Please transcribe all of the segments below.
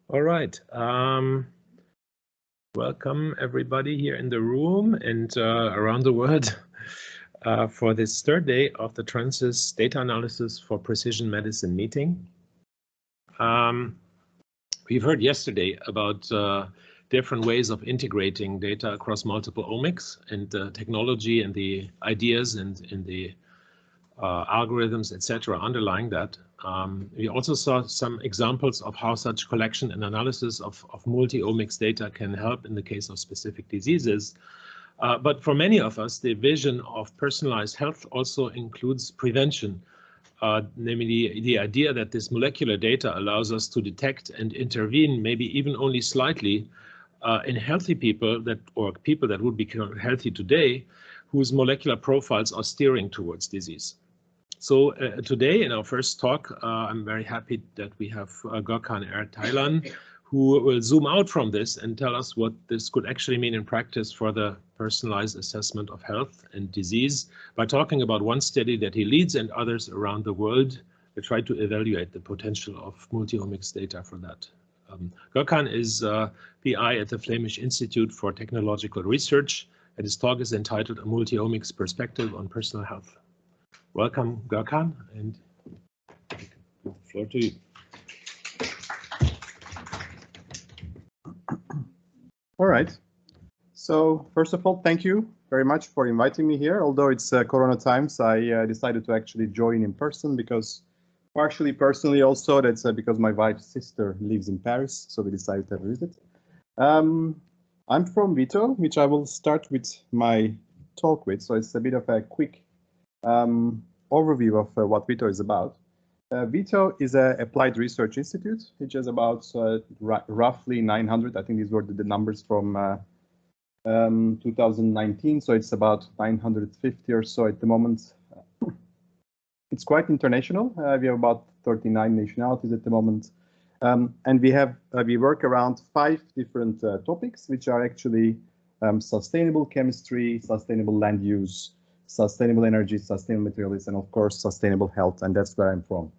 All right. Welcome everybody here in the room and around the world for this third day of the TranSYS Data Analysis for Precision Medicine meeting. We've heard yesterday about different ways of integrating data across multiple omics and the technology and the ideas and the algorithms, etc., underlying that. We also saw some examples of how such collection and analysis of multi-omics data can help in the case of specific diseases. But for many of us, the vision of personalized health also includes prevention, namely the idea that this molecular data allows us to detect and intervene, maybe even only slightly, in healthy people or people that would be healthy today, whose molecular profiles are steering towards disease. So today in our first talk, I'm very happy that we have Gokhan Ertaylan, who will zoom out from this and tell us what this could actually mean in practice for the personalized assessment of health and disease by talking about one study that he leads and others around the world that try to evaluate the potential of multiomics data for that. Gokhan is PI at the Flemish Institute for Technological Research, and his talk is entitled A Multiomics Perspective on Personal Health. Welcome, Gokhan, and the floor to you. All right. So first of all, thank you very much for inviting me here. Although it's Corona times, I decided to actually join in person because partially personally also, that's because my wife's sister lives in Paris, so we decided to have a visit. I'm from Vito, which I will start with my talk with. So it's a bit of a quick overview of what Vito is about. Vito is an applied research institute, which is about roughly 900. I think these were the numbers from 2019. So it's about 950 or so at the moment. It's quite international. We have about 39 nationalities at the moment. And we work around 5 different topics, which are actually sustainable chemistry, sustainable land use, sustainable energy, sustainable materials, and of course, sustainable health, and that's where I'm from.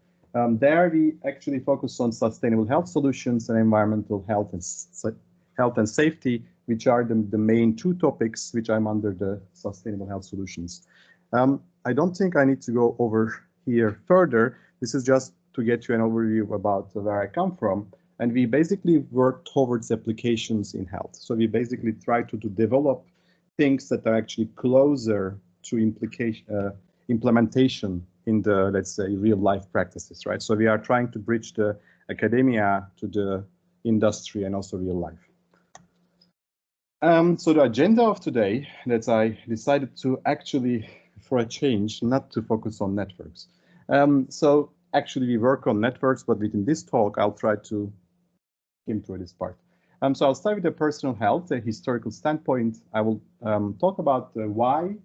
There we actually focus on sustainable health solutions and environmental health and safety, which are the main 2 topics which I'm under the sustainable health solutions. I don't think I need to go over here further. This is just to get you an overview about where I come from. And we basically work towards applications in health. So we basically try to develop things that are actually closer to implementation in the, let's say, real life practices, right? So we are trying to bridge the academia to the industry and also real life. So the agenda of today, that I decided to actually, for a change, not to focus on networks. So actually we work on networks, but within this talk, I'll try to skim through this part. So I'll start with the personal health, a historical standpoint. I will talk about why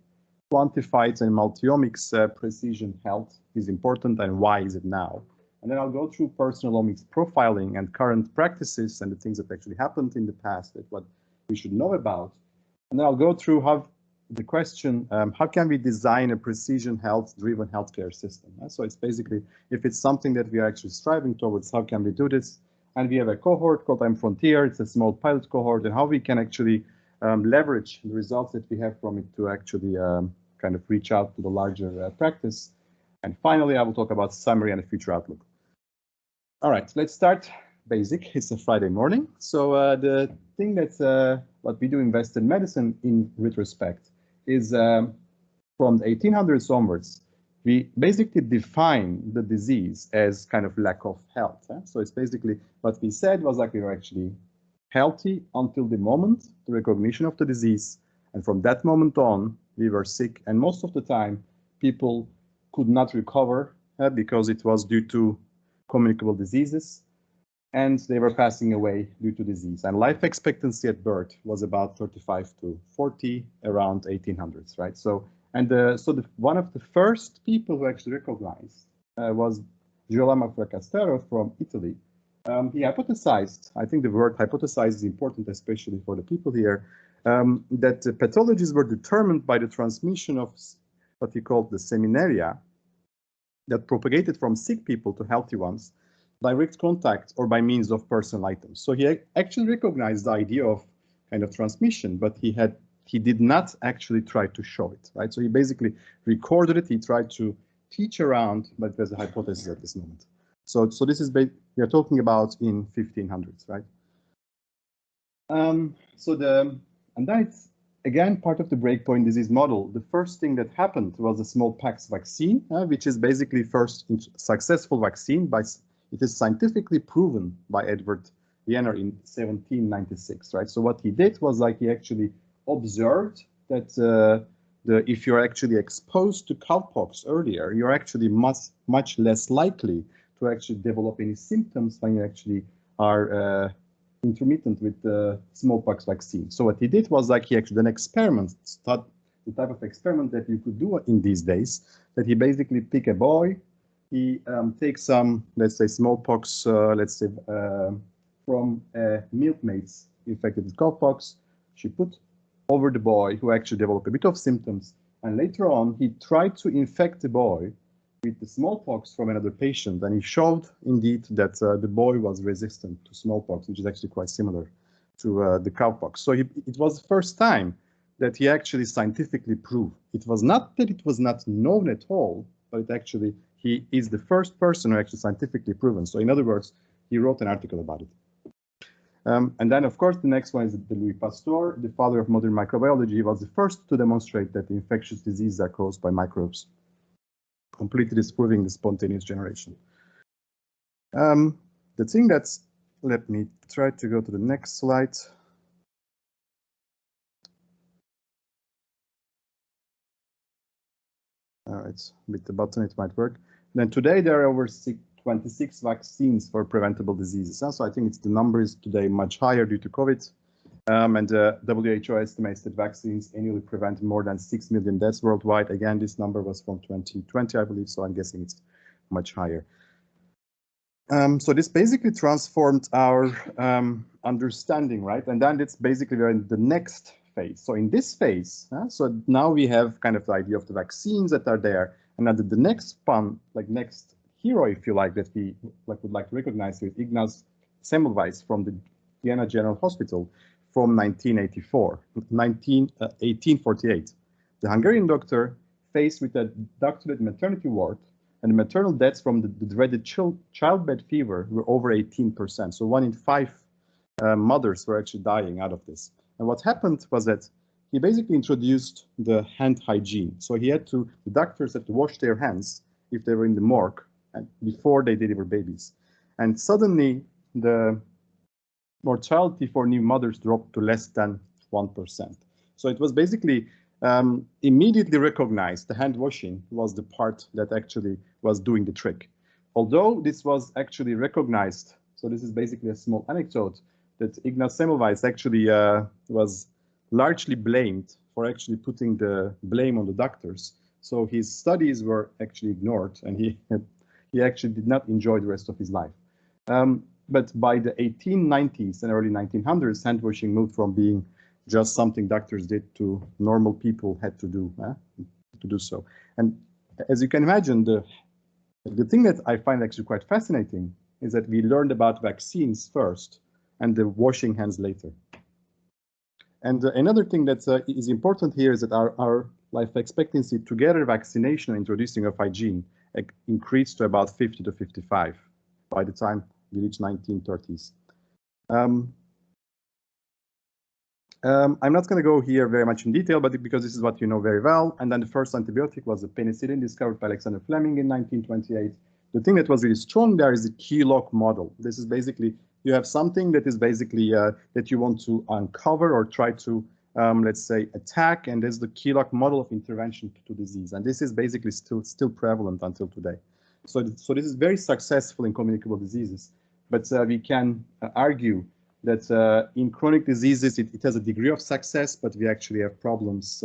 quantified and multiomics precision health is important and why is it now. And then I'll go through personal omics profiling and current practices and the things that actually happened in the past and what we should know about. And then I'll go through how the question, how can we design a precision health-driven healthcare system? So it's basically, if it's something that we are actually striving towards, how can we do this? And we have a cohort called Frontier. It's a small pilot cohort, and how we can actually leverage the results that we have from it to actually kind of reach out to the larger practice. And finally, I will talk about summary and a future outlook. All right, let's start basic. It's a Friday morning. So the thing that's what we do in Western medicine in retrospect is from the 1800s onwards, we basically define the disease as kind of lack of health. So it's basically what we said was like we were actually healthy until the moment, the recognition of the disease. And from that moment on, we were sick. And most of the time, people could not recover because it was due to communicable diseases. And they were passing away due to disease. And life expectancy at birth was about 35 to 40 around 1800s, right? So, and one of the first people who actually recognized was Girolamo Pasteur from Italy. He hypothesized, I think the word hypothesize is important, especially for the people here, that the pathologies were determined by the transmission of what he called the seminaria that propagated from sick people to healthy ones. direct contact or by means of personal items. So he actually recognized the idea of kind of transmission, but he did not actually try to show it, right? So he basically recorded it. He tried to teach around, but there's a hypothesis at this moment. So this is we are talking about in 1500s, right? And then it's again part of the breakpoint disease model. The first thing that happened was the smallpox vaccine, which is basically first successful vaccine it is scientifically proven by Edward Jenner in 1796, right? So what he did was like he actually observed that if you're actually exposed to cowpox earlier, you're actually much less likely to actually develop any symptoms when you actually are intermittent with the smallpox vaccine. So what he did was like he actually did an experiment, the type of experiment that you could do in these days, that he basically pick a boy, he takes some, let's say, smallpox, from a milkmaid's infected with cowpox. She put over the boy who actually developed a bit of symptoms. And later on, he tried to infect the boy with the smallpox from another patient. And he showed indeed that the boy was resistant to smallpox, which is actually quite similar to the cowpox. So it was the first time that he actually scientifically proved. It was not that it was not known at all, but it actually, he is the first person who actually scientifically proven. So in other words, he wrote an article about it. And then, of course, the next one is the Louis Pasteur, the father of modern microbiology. He was the first to demonstrate that infectious diseases are caused by microbes, completely disproving the spontaneous generation. The thing that's, let me try to go to the next slide. All right, with the button, it might work. Then today there are over 26 vaccines for preventable diseases. So I think the number is today much higher due to COVID. And WHO estimates that vaccines annually prevent more than 6 million deaths worldwide. Again, this number was from 2020, I believe, so I'm guessing it's much higher. So this basically transformed our understanding, right? And then it's basically we're in the next phase. So in this phase, so now we have kind of the idea of the vaccines that are there. And then the next next hero, if you like, that we would like to recognize is Ignaz Semmelweis from the Vienna General Hospital from 1848. The Hungarian doctor faced with a doctored maternity ward, and the maternal deaths from the dreaded childbed fever were over 18%. So 1 in 5 mothers were actually dying out of this. And what happened was that he basically introduced the hand hygiene. So the doctors had to wash their hands if they were in the morgue and before they deliver babies. And suddenly the mortality for new mothers dropped to less than 1%. So it was basically immediately recognized the hand washing was the part that actually was doing the trick. Although this was actually recognized, so this is basically a small anecdote, that Ignaz Semmelweis actually was largely blamed for actually putting the blame on the doctors. So his studies were actually ignored, and he actually did not enjoy the rest of his life. But by the 1890s and early 1900s, hand washing moved from being just something doctors did to normal people had to do so. And as you can imagine, the thing that I find actually quite fascinating is that we learned about vaccines first and the washing hands later. And another thing that is important here is that our life expectancy together, vaccination and introducing of hygiene increased to about 50 to 55 by the time we reach 1930s. I'm not going to go here very much in detail, but because this is what you know very well. And then the first antibiotic was the penicillin discovered by Alexander Fleming in 1928. The thing that was really strong there is the key lock model. This is basically, you have something that is basically that you want to uncover or try to, let's say, attack, and there's the key lock model of intervention to disease. And this is basically still prevalent until today. So this is very successful in communicable diseases, but we can argue that in chronic diseases, it has a degree of success, but we actually have problems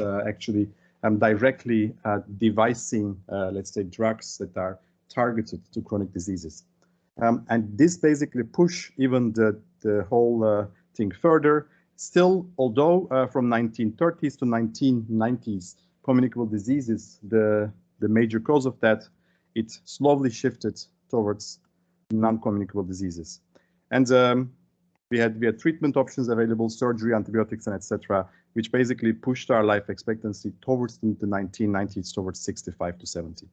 directly devising, let's say, drugs that are targeted to chronic diseases. And this basically push even the whole thing further. Still, although from 1930s to 1990s, communicable diseases, the major cause of that, it slowly shifted towards non-communicable diseases. And we had treatment options available, surgery, antibiotics, and etc., which basically pushed our life expectancy towards the 1990s, towards 65 to 70.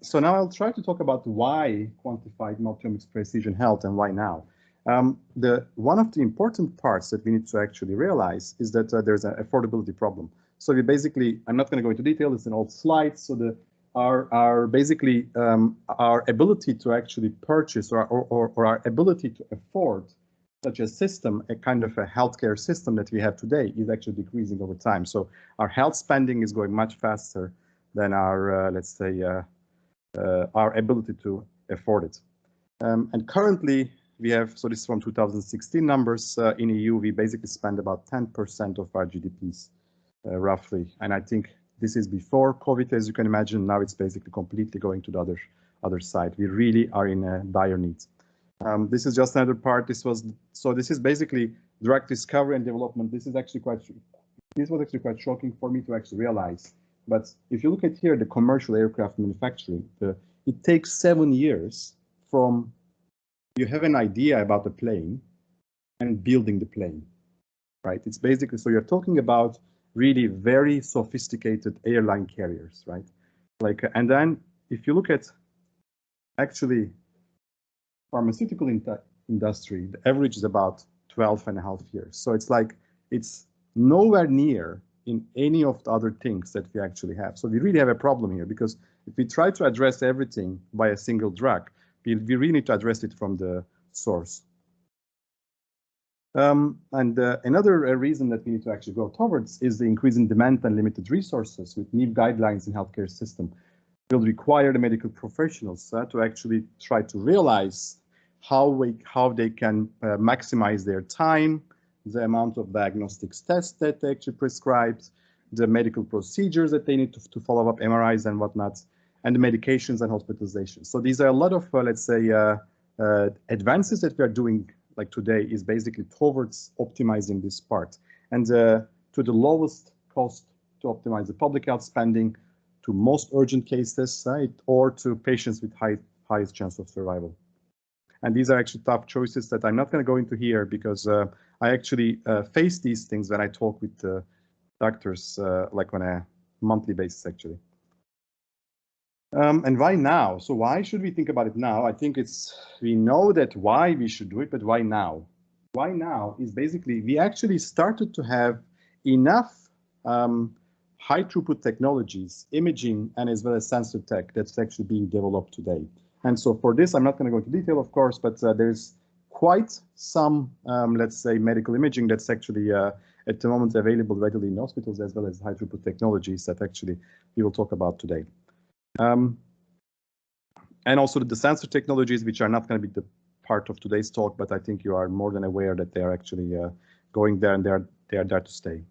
So now I'll try to talk about why quantified multiomics precision health and why now. One of the important parts that we need to actually realize is that there's an affordability problem. So we basically, I'm not going to go into detail, it's an old slide. So our ability to actually purchase or our ability to afford such a system, a kind of a healthcare system that we have today, is actually decreasing over time. So our health spending is going much faster than our, let's say, our ability to afford it. And currently we have, so this is from 2016 numbers, in EU, we basically spend about 10% of our GDPs, roughly. And I think this is before COVID, as you can imagine. Now it's basically completely going to the other side. We really are in a dire need. This is just another part. This is basically drug discovery and development. This was actually quite shocking for me to actually realize. But if you look at here, the commercial aircraft manufacturing, it takes 7 years from you have an idea about the plane and building the plane, right? It's basically, so you're talking about really very sophisticated airline carriers, right? Like, and then if you look at actually pharmaceutical industry, the average is about 12.5 years. So it's like, it's nowhere near in any of the other things that we actually have. So we really have a problem here, because if we try to address everything by a single drug, we really need to address it from the source. Another reason that we need to actually go towards is the increasing demand and limited resources with new guidelines in healthcare system will require the medical professionals to actually try to realize how they can maximize their time, the amount of diagnostics tests that they actually prescribe, the medical procedures that they need to follow up, MRIs and whatnot, and the medications and hospitalizations. So these are a lot of, let's say, advances that we are doing like today is basically towards optimizing this part. And to the lowest cost to optimize the public health spending, to most urgent cases, right, or to patients with highest chance of survival. And these are actually tough choices that I'm not going to go into here, because I actually face these things when I talk with doctors, like on a monthly basis, actually. And why now? So why should we think about it now? I think we know that why we should do it, but why now? Why now is basically, we actually started to have enough high throughput technologies, imaging, and as well as sensor tech that's actually being developed today. And so for this, I'm not going to go into detail, of course, but there's quite some, let's say, medical imaging that's actually at the moment available readily in hospitals, as well as high throughput technologies that actually we will talk about today. And also the sensor technologies, which are not going to be the part of today's talk, but I think you are more than aware that they are actually going there, and they are there to stay.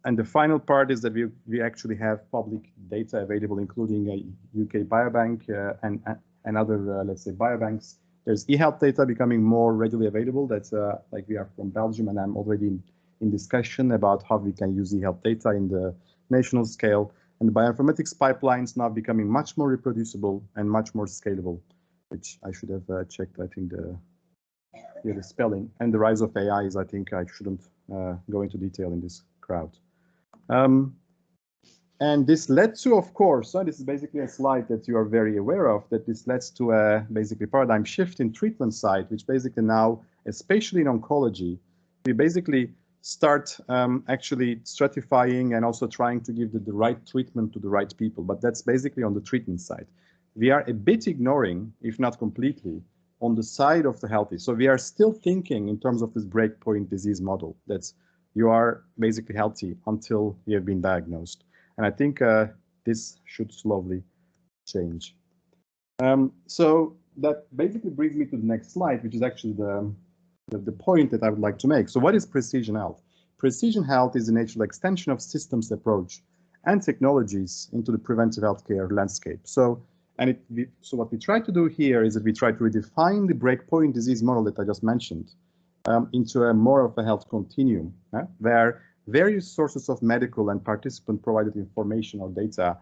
And the final part is that we actually have public data available, including a UK biobank and other, let's say, biobanks. There's e-health data becoming more readily available. That's like we are from Belgium, and I'm already in discussion about how we can use e-health data in the national scale. And the bioinformatics pipelines now becoming much more reproducible and much more scalable, which I should have checked, I think, the spelling. And the rise of AI is, I think I shouldn't go into detail in this crowd. And this led to, of course, so this is basically a slide that you are very aware of, that this leads to a basically paradigm shift in treatment side, which basically now, especially in oncology, we basically start actually stratifying and also trying to give the right treatment to the right people. But that's basically on the treatment side. We are a bit ignoring, if not completely, on the side of the healthy. So we are still thinking in terms of this breakpoint disease model, that you are basically healthy until you have been diagnosed. And I think this should slowly change. So that basically brings me to the next slide, which is actually the point that I would like to make. So what is precision health? Precision health is a natural extension of systems approach and technologies into the preventive healthcare landscape. So what we try to do here is that we try to redefine the breakpoint disease model that I just mentioned into a more of a health continuum, where various sources of medical and participant provided information or data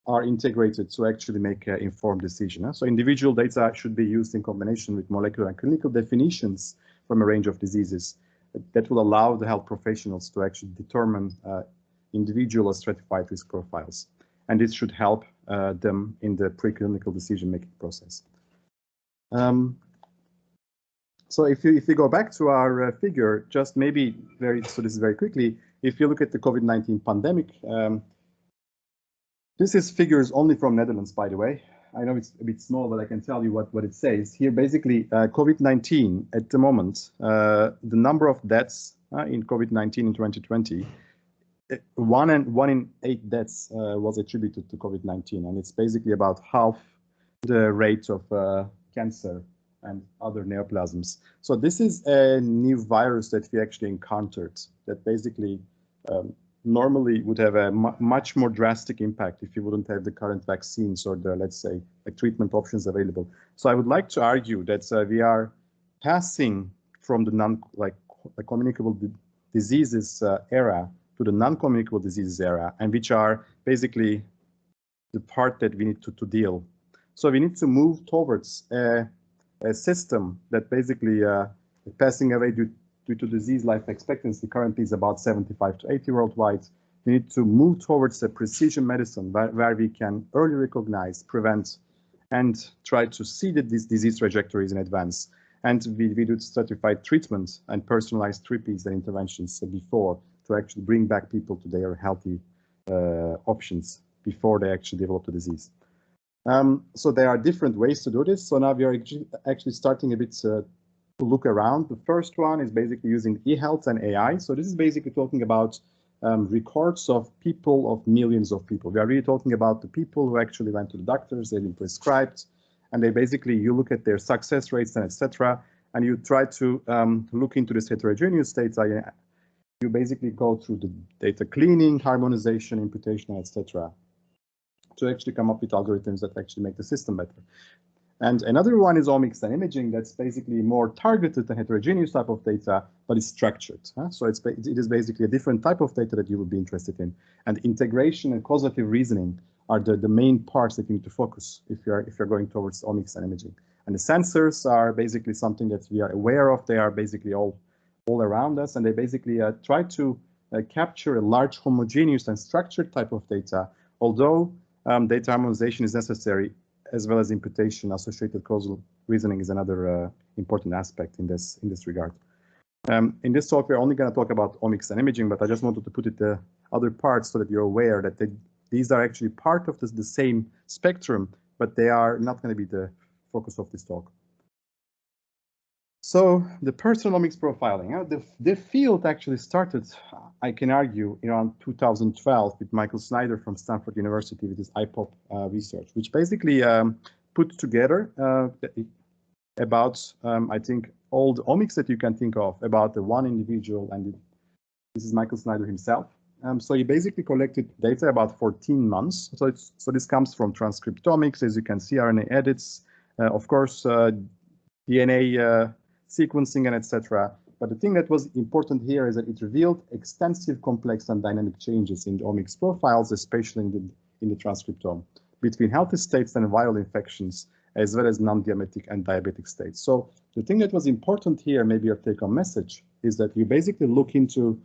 are integrated to actually make an informed decision. So individual data should be used in combination with molecular and clinical definitions from a range of diseases that will allow the health professionals to actually determine individual or stratified risk profiles. And this should help them in the preclinical decision-making process. So if you go back to our figure, just maybe this is very quickly, if you look at the COVID-19 pandemic, this is figures only from Netherlands, by the way. I know it's a bit small, but I can tell you what it says. Here, basically, COVID-19 at the moment, the number of deaths in COVID-19 in 2020, one in 8 deaths was attributed to COVID-19, and it's basically about half the rate of cancer and other neoplasms. So this is a new virus that we actually encountered that basically normally would have a much more drastic impact if you wouldn't have the current vaccines or the, let's say, treatment options available. So I would like to argue that we are passing from the communicable diseases era to the non-communicable diseases era, and which are basically the part that we need to deal. So we need to move towards a system that basically is passing away due to disease life expectancy. Currently is about 75 to 80 worldwide. We need to move towards a precision medicine where we can early recognize, prevent, and try to see these disease trajectories in advance. And we do stratified treatment and personalized therapies and interventions before to actually bring back people to their healthy options before they actually develop the disease. So there are different ways to do this. So now we are actually starting a bit to look around. The first one is basically using e-health and AI. So this is basically talking about records of people, of millions of people. We are really talking about the people who actually went to the doctors, they've been prescribed, and they basically, you look at their success rates and etc. And you try to look into this heterogeneous data. You basically go through the data cleaning, harmonization, imputation, etc. to actually come up with algorithms that actually make the system better. And another one is omics and imaging. That's basically more targeted and heterogeneous type of data, but it's structured. So it is basically a different type of data that you would be interested in. And integration and causative reasoning are the main parts that you need to focus if you're going towards omics and imaging. And the sensors are basically something that we are aware of. They are basically all around us, and they basically try to capture a large homogeneous and structured type of data, although data harmonization is necessary, as well as imputation. Associated causal reasoning is another important aspect in this regard. In this talk, we're only going to talk about omics and imaging, but I just wanted to put it the other parts so that you're aware that these are actually part of the same spectrum, but they are not going to be the focus of this talk. So the personomics profiling, the field actually started, I can argue, around 2012 with Michael Snyder from Stanford University with his IPOP research, which basically put together about, I think, all the omics that you can think of about the one individual, and this is Michael Snyder himself. So he basically collected data about 14 months. So this comes from transcriptomics, as you can see, RNA edits, of course, DNA sequencing and etc. But the thing that was important here is that it revealed extensive, complex, and dynamic changes in the omics profiles, especially in the transcriptome, between healthy states and viral infections, as well as non-diabetic and diabetic states. So the thing that was important here, maybe your take-home message, is that you basically look into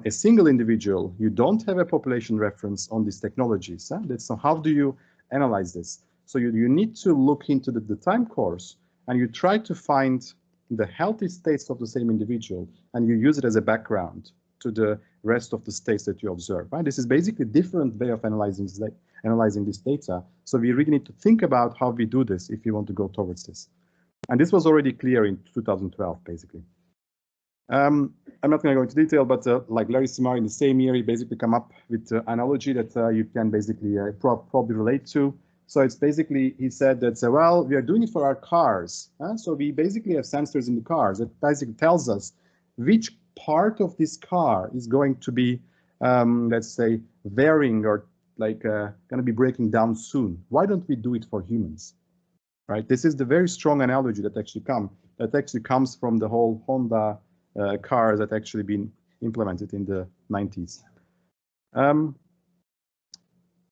a single individual. You don't have a population reference on these technologies. So how do you analyze this? So you need to look into the time course, and you try to find the healthy states of the same individual, and you use it as a background to the rest of the states that you observe. Right? This is basically a different way of analyzing this data. So we really need to think about how we do this if you want to go towards this. And this was already clear in 2012, basically. I'm not going to go into detail, but like Larry Simar in the same year, he basically come up with the analogy that you can basically probably relate to. So it's basically, he said that, well, we are doing it for our cars. So we basically have sensors in the cars that basically tells us which part of this car is going to be, let's say, varying or like going to be breaking down soon. Why don't we do it for humans? Right? This is the very strong analogy that actually comes from the whole Honda cars that actually been implemented in the 90s.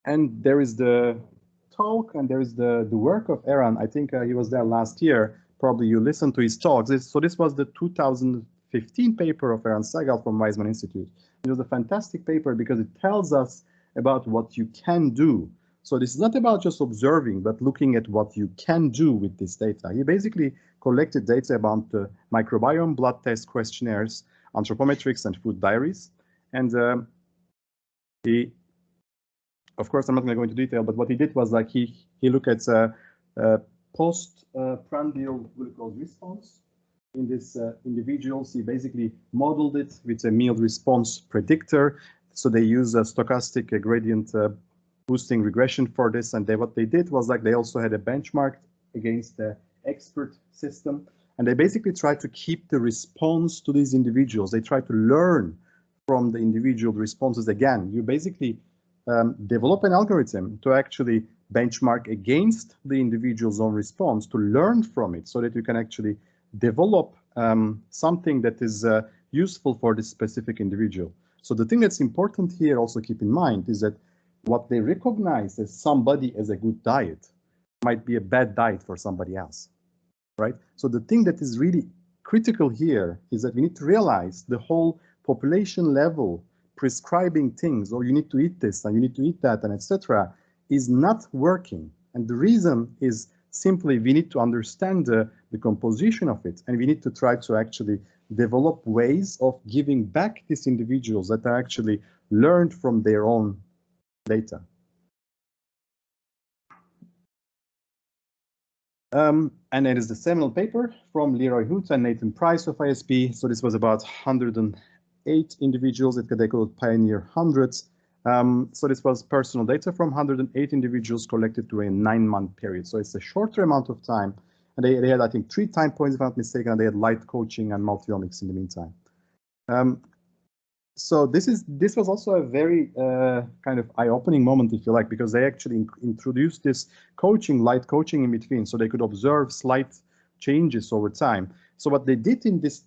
And there is the talk, and there is the work of Aaron. I think he was there last year. Probably you listened to his talks. So this was the 2015 paper of Aaron Segal from Weizmann Institute. It was a fantastic paper because it tells us about what you can do. So this is not about just observing, but looking at what you can do with this data. He basically collected data about the microbiome, blood test questionnaires, anthropometrics, and food diaries. And he, of course, I'm not going to go into detail, but what he did was like he looked at postprandial glucose response in this individuals. He basically modeled it with a meal response predictor. So they use a stochastic gradient boosting regression for this. And what they did was like they also had a benchmark against the expert system. And they basically tried to keep the response to these individuals. They tried to learn from the individual responses. Again, you basically develop an algorithm to actually benchmark against the individual's own response to learn from it so that you can actually develop something that is useful for this specific individual. So the thing that's important here, also keep in mind, is that what they recognize as somebody as a good diet might be a bad diet for somebody else, right? So the thing that is really critical here is that we need to realize the whole population level prescribing things, or you need to eat this and you need to eat that and etc., is not working. And the reason is simply we need to understand the composition of it, and we need to try to actually develop ways of giving back these individuals that are actually learned from their own data. And it is the seminal paper from Leroy Hoot and Nathan Price of ISP. So this was about 108 individuals. They call it Pioneer Hundreds. So this was personal data from 108 individuals collected through a 9-month period. So it's a shorter amount of time. And they had, I think, 3 time points, if I'm not mistaken, and they had light coaching and multiomics in the meantime. So this was also a very kind of eye-opening moment, if you like, because they actually introduced this coaching, light coaching in between, so they could observe slight changes over time. So what they did in this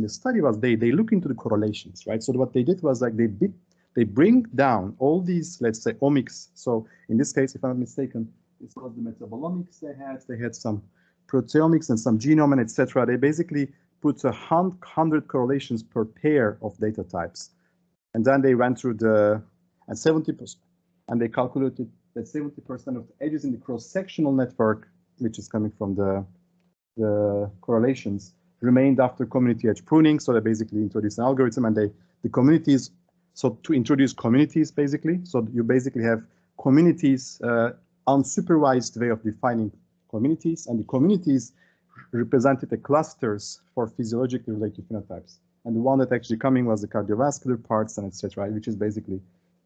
study was they look into the correlations, right? So what they did was like they bring down all these, let's say, omics. So in this case, if I'm not mistaken, this was the metabolomics they had some proteomics and some genome and etc. They basically put 100 correlations per pair of data types. And then they went through and 70%, and they calculated that 70% of the edges in the cross-sectional network, which is coming from the correlations, remained after community edge pruning. So they basically introduced an algorithm, and the communities, so to introduce communities basically, so you basically have communities, unsupervised way of defining communities, and the communities represented the clusters for physiologically related phenotypes. And the one that actually coming was the cardiovascular parts and etc., which is basically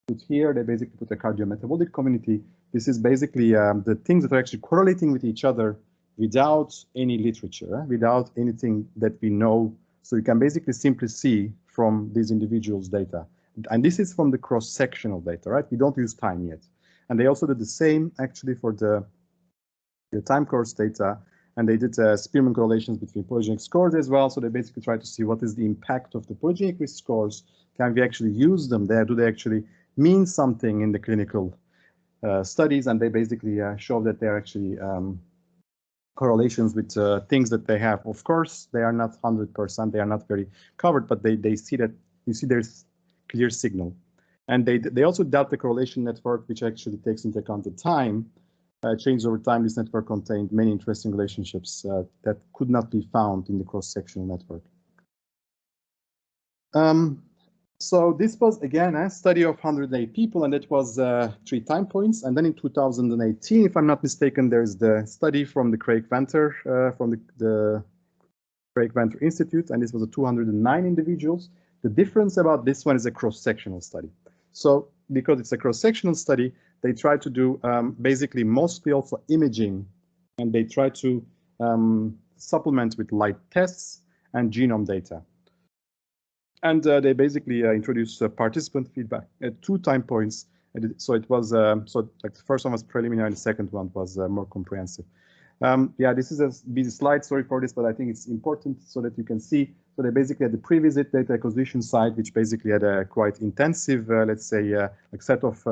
put here. They basically put a cardiometabolic community. This is basically the things that are actually correlating with each other without any literature, without anything that we know. So you can basically simply see from these individuals' data. And this is from the cross-sectional data, right? We don't use time yet. And they also did the same actually for the time course data. And they did Spearman correlations between polygenic scores as well. So they basically try to see what is the impact of the polygenic risk scores. Can we actually use them there? Do they actually mean something in the clinical studies? And they basically show that they're actually correlations with things that they have. Of course, they are not 100%. They are not very covered, but they see that you see there's clear signal. And they also dealt the correlation network, which actually takes into account the time. Change over time, this network contained many interesting relationships that could not be found in the cross-sectional network. So this was, again, a study of 108 people, and it was 3 time points. And then in 2018, if I'm not mistaken, there's the study from the Craig Venter, from the Craig Venter Institute, and this was a 209 individuals. The difference about this one is a cross-sectional study. So because it's a cross-sectional study, they try to do basically mostly also imaging, and they try to supplement with light tests and genome data. And they basically introduce participant feedback at 2 time points. And so it was, so like the first one was preliminary, and the second one was more comprehensive. Yeah, this is a busy slide, sorry for this, but I think it's important so that you can see. So they basically had the pre-visit data acquisition side, which basically had a quite intensive, let's say, like set of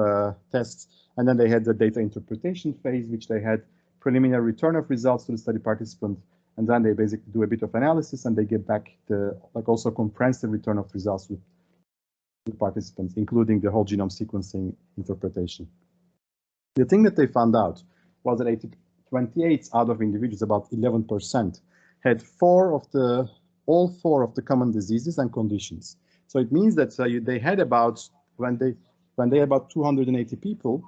tests. And then they had the data interpretation phase, which they had preliminary return of results to the study participant. And then they basically do a bit of analysis and they get back the also comprehensive return of results to the participants, including the whole genome sequencing interpretation. The thing that they found out was that 28 out of individuals, about 11%, had all four of the common diseases and conditions. So it means that they had about, when they had about 280 people,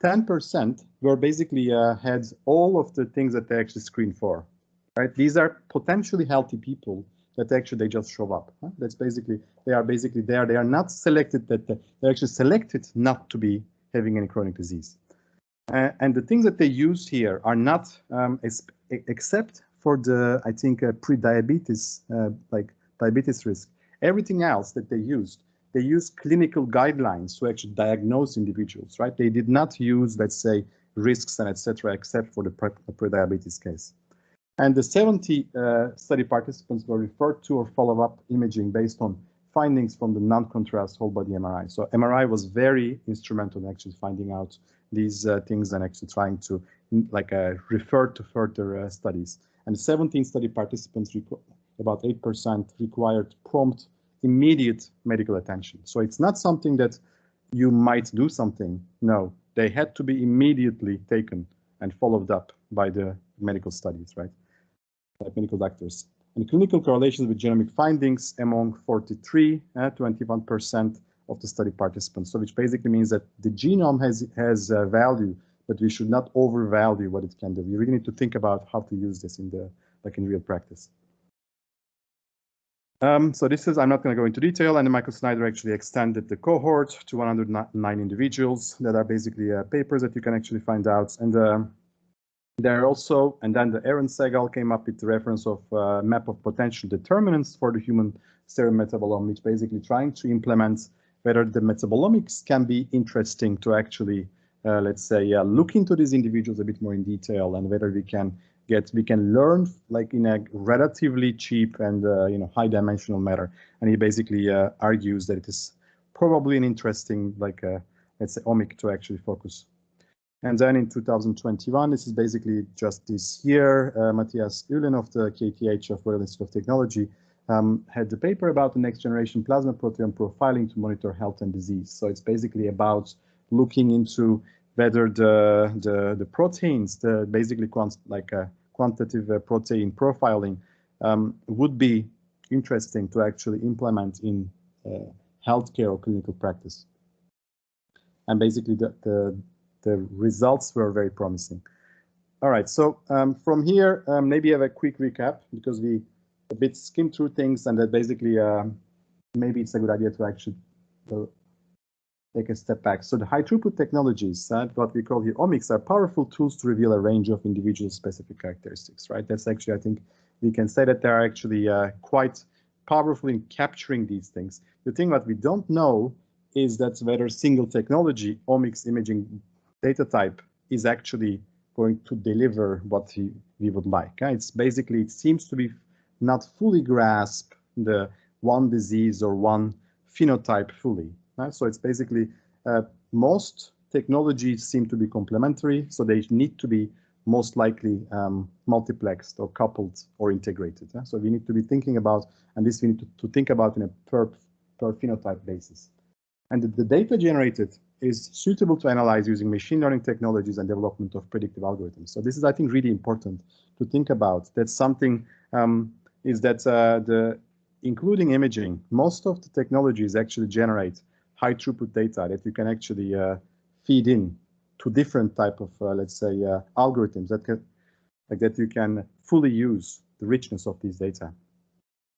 10% were basically had all of the things that they actually screened for. Right? These are potentially healthy people that actually they just show up. Huh? That's basically, they are basically there. They are not selected, they're actually selected not to be having any chronic disease. And the things that they use here are not, except for the, I think, pre-diabetes, like diabetes risk. Everything else that they used clinical guidelines to actually diagnose individuals, right? They did not use, let's say, risks and etc., except for the pre-diabetes case. And the 70 study participants were referred to or follow-up imaging based on findings from the non-contrast whole body MRI. So MRI was very instrumental in actually finding out these things and actually trying to refer to further studies. And 17 study participants, about 8%, required prompt, immediate medical attention. So it's not something that you might do something. No, they had to be immediately taken and followed up by the medical studies, right? Medical doctors. And clinical correlations with genomic findings among 43, 21% of the study participants. So which basically means that the genome has value, but we should not overvalue what it can do. We really need to think about how to use this in real practice. So this is, I'm not going to go into detail, and Michael Snyder actually extended the cohort to 109 individuals that are basically papers that you can actually find out. And there are also, and then the Aaron Segal came up with the reference of map of potential determinants for the human serum metabolome, which basically trying to implement whether the metabolomics can be interesting to actually, let's say, look into these individuals a bit more in detail, and whether we can learn like in a relatively cheap and high dimensional manner. And he basically argues that it is probably an interesting, let's say, omic to actually focus. And then in 2021, this is basically just this year, Matthias Uhlen of the KTH of Royal Institute of Technology had the paper about the next generation plasma proteome profiling to monitor health and disease. So it's basically about looking into whether the proteins, the basically quantitative protein profiling would be interesting to actually implement in healthcare or clinical practice. And basically the results were very promising. All right, so from here, maybe have a quick recap, because we a bit skimmed through things, and that basically maybe it's a good idea to actually take a step back. So the high throughput technologies, what we call here omics, are powerful tools to reveal a range of individual specific characteristics, right? That's actually, I think we can say that they're actually quite powerful in capturing these things. The thing that we don't know is that whether single technology, omics imaging data type, is actually going to deliver what we would like. It's basically, it seems to be not fully grasp the one disease or one phenotype fully. So it's basically, most technologies seem to be complementary, so they need to be most likely multiplexed or coupled or integrated. So we need to be thinking about, and this we need to think about in a per phenotype basis. And the data generated is suitable to analyze using machine learning technologies and development of predictive algorithms. So this is, I think, really important to think about. That's something is that including imaging, most of the technologies actually generate high throughput data that you can actually feed in to different type of, let's say, algorithms that you can fully use the richness of these data.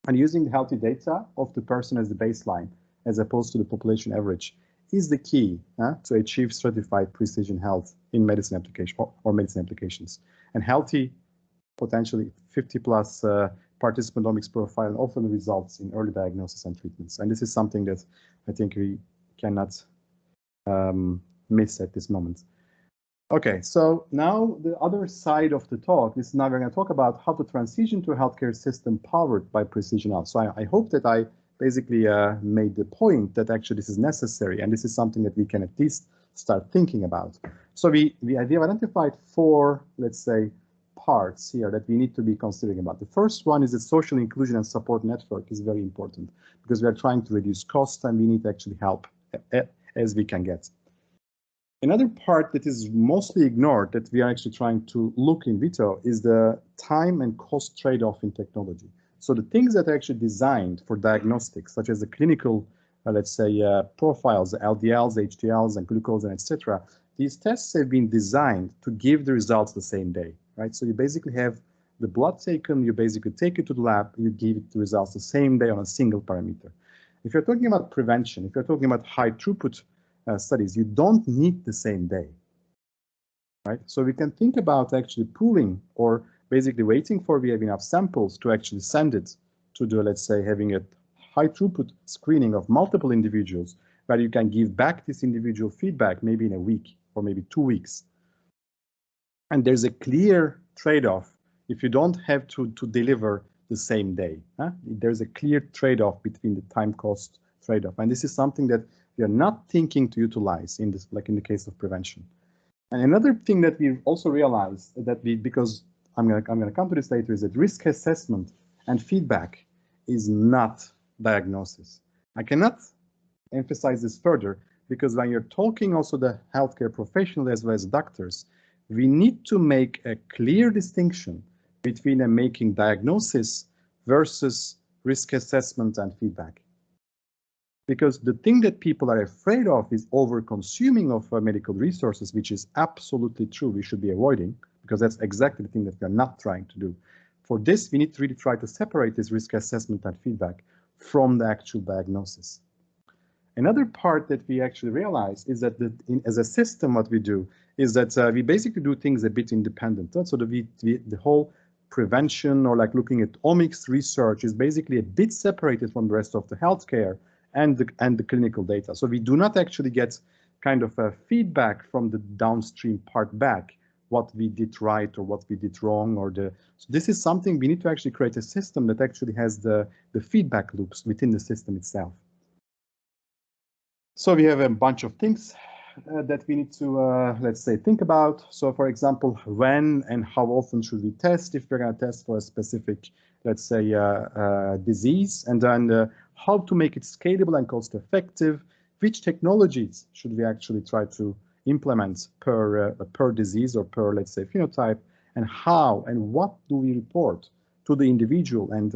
And using the healthy data of the person as the baseline, as opposed to the population average, is the key to achieve stratified precision health in medicine application or medicine applications. And healthy, potentially 50+ participant omics profile often results in early diagnosis and treatments. And this is something that I think we cannot miss at this moment. Okay, so now the other side of the talk is now we're going to talk about how to transition to a healthcare system powered by precision health. So I hope that I basically made the point that actually this is necessary, and this is something that we can at least start thinking about. So we have identified 4, let's say, parts here that we need to be considering about. The first one is the social inclusion and support network is very important because we are trying to reduce costs and we need to actually help as we can get. Another part that is mostly ignored that we are actually trying to look in vitro is the time and cost trade-off in technology. So the things that are actually designed for diagnostics, such as the clinical, let's say, profiles, the LDLs, HDLs, and glucose, and etc., these tests have been designed to give the results the same day, right? So you basically have the blood taken, you basically take it to the lab, you give it the results the same day on a single parameter. If you're talking about prevention, if you're talking about high throughput studies, you don't need the same day, right? So we can think about actually pooling or basically waiting for we have enough samples to actually send it to the, let's say, having a high throughput screening of multiple individuals where you can give back this individual feedback maybe in a week or maybe 2 weeks. And there's a clear trade-off if you don't have to deliver the same day. There's a clear trade-off between the time cost trade-off. And this is something that we are not thinking to utilize in this, like in the case of prevention. And another thing that we've also realized that because I'm gonna come to this later, is that risk assessment and feedback is not diagnosis. I cannot emphasize this further because when you're talking also the healthcare professionals as well as doctors, we need to make a clear distinction between making diagnosis versus risk assessment and feedback. Because the thing that people are afraid of is over-consuming of medical resources, which is absolutely true. We should be avoiding, because that's exactly the thing that we are not trying to do. For this, we need to really try to separate this risk assessment and feedback from the actual diagnosis. Another part that we actually realize is that as a system, what we do is that we basically do things a bit independent. So the whole prevention or like looking at omics research is basically a bit separated from the rest of the healthcare and the clinical data. So we do not actually get kind of a feedback from the downstream part back, what we did right or what we did wrong, or so this is something we need to actually create a system that actually has the feedback loops within the system itself. So we have a bunch of things that we need to, let's say, think about. So for example, when and how often should we test if we're going to test for a specific, let's say, disease, and then how to make it scalable and cost effective, which technologies should we actually try to implement per disease or per, let's say, phenotype, and how and what do we report to the individual, and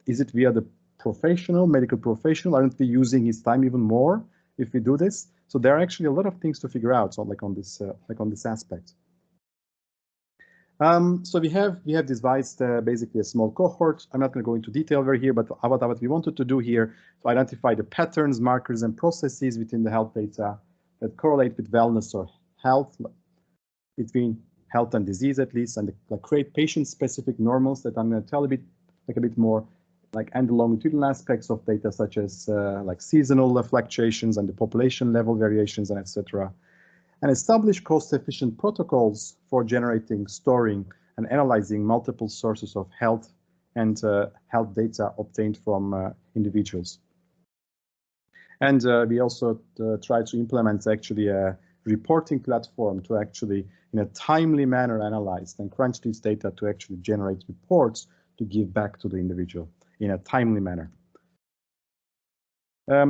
is it via the professional, medical professional? Aren't we using his time even more if we do this? So there are actually a lot of things to figure out, so like on this aspect. So we have devised basically a small cohort. I'm not going to go into detail over here, but what we wanted to do here to identify the patterns, markers, and processes within the health data that correlate with wellness or health, between health and disease at least, and create patient-specific normals that I'm going to tell a bit more, and the longitudinal aspects of data such as like seasonal fluctuations and the population level variations and etc. And establish cost-efficient protocols for generating, storing, and analyzing multiple sources of health and health data obtained from individuals. And we also try to implement actually a reporting platform to actually, in a timely manner, analyze and crunch this data to actually generate reports to give back to the individual in a timely manner.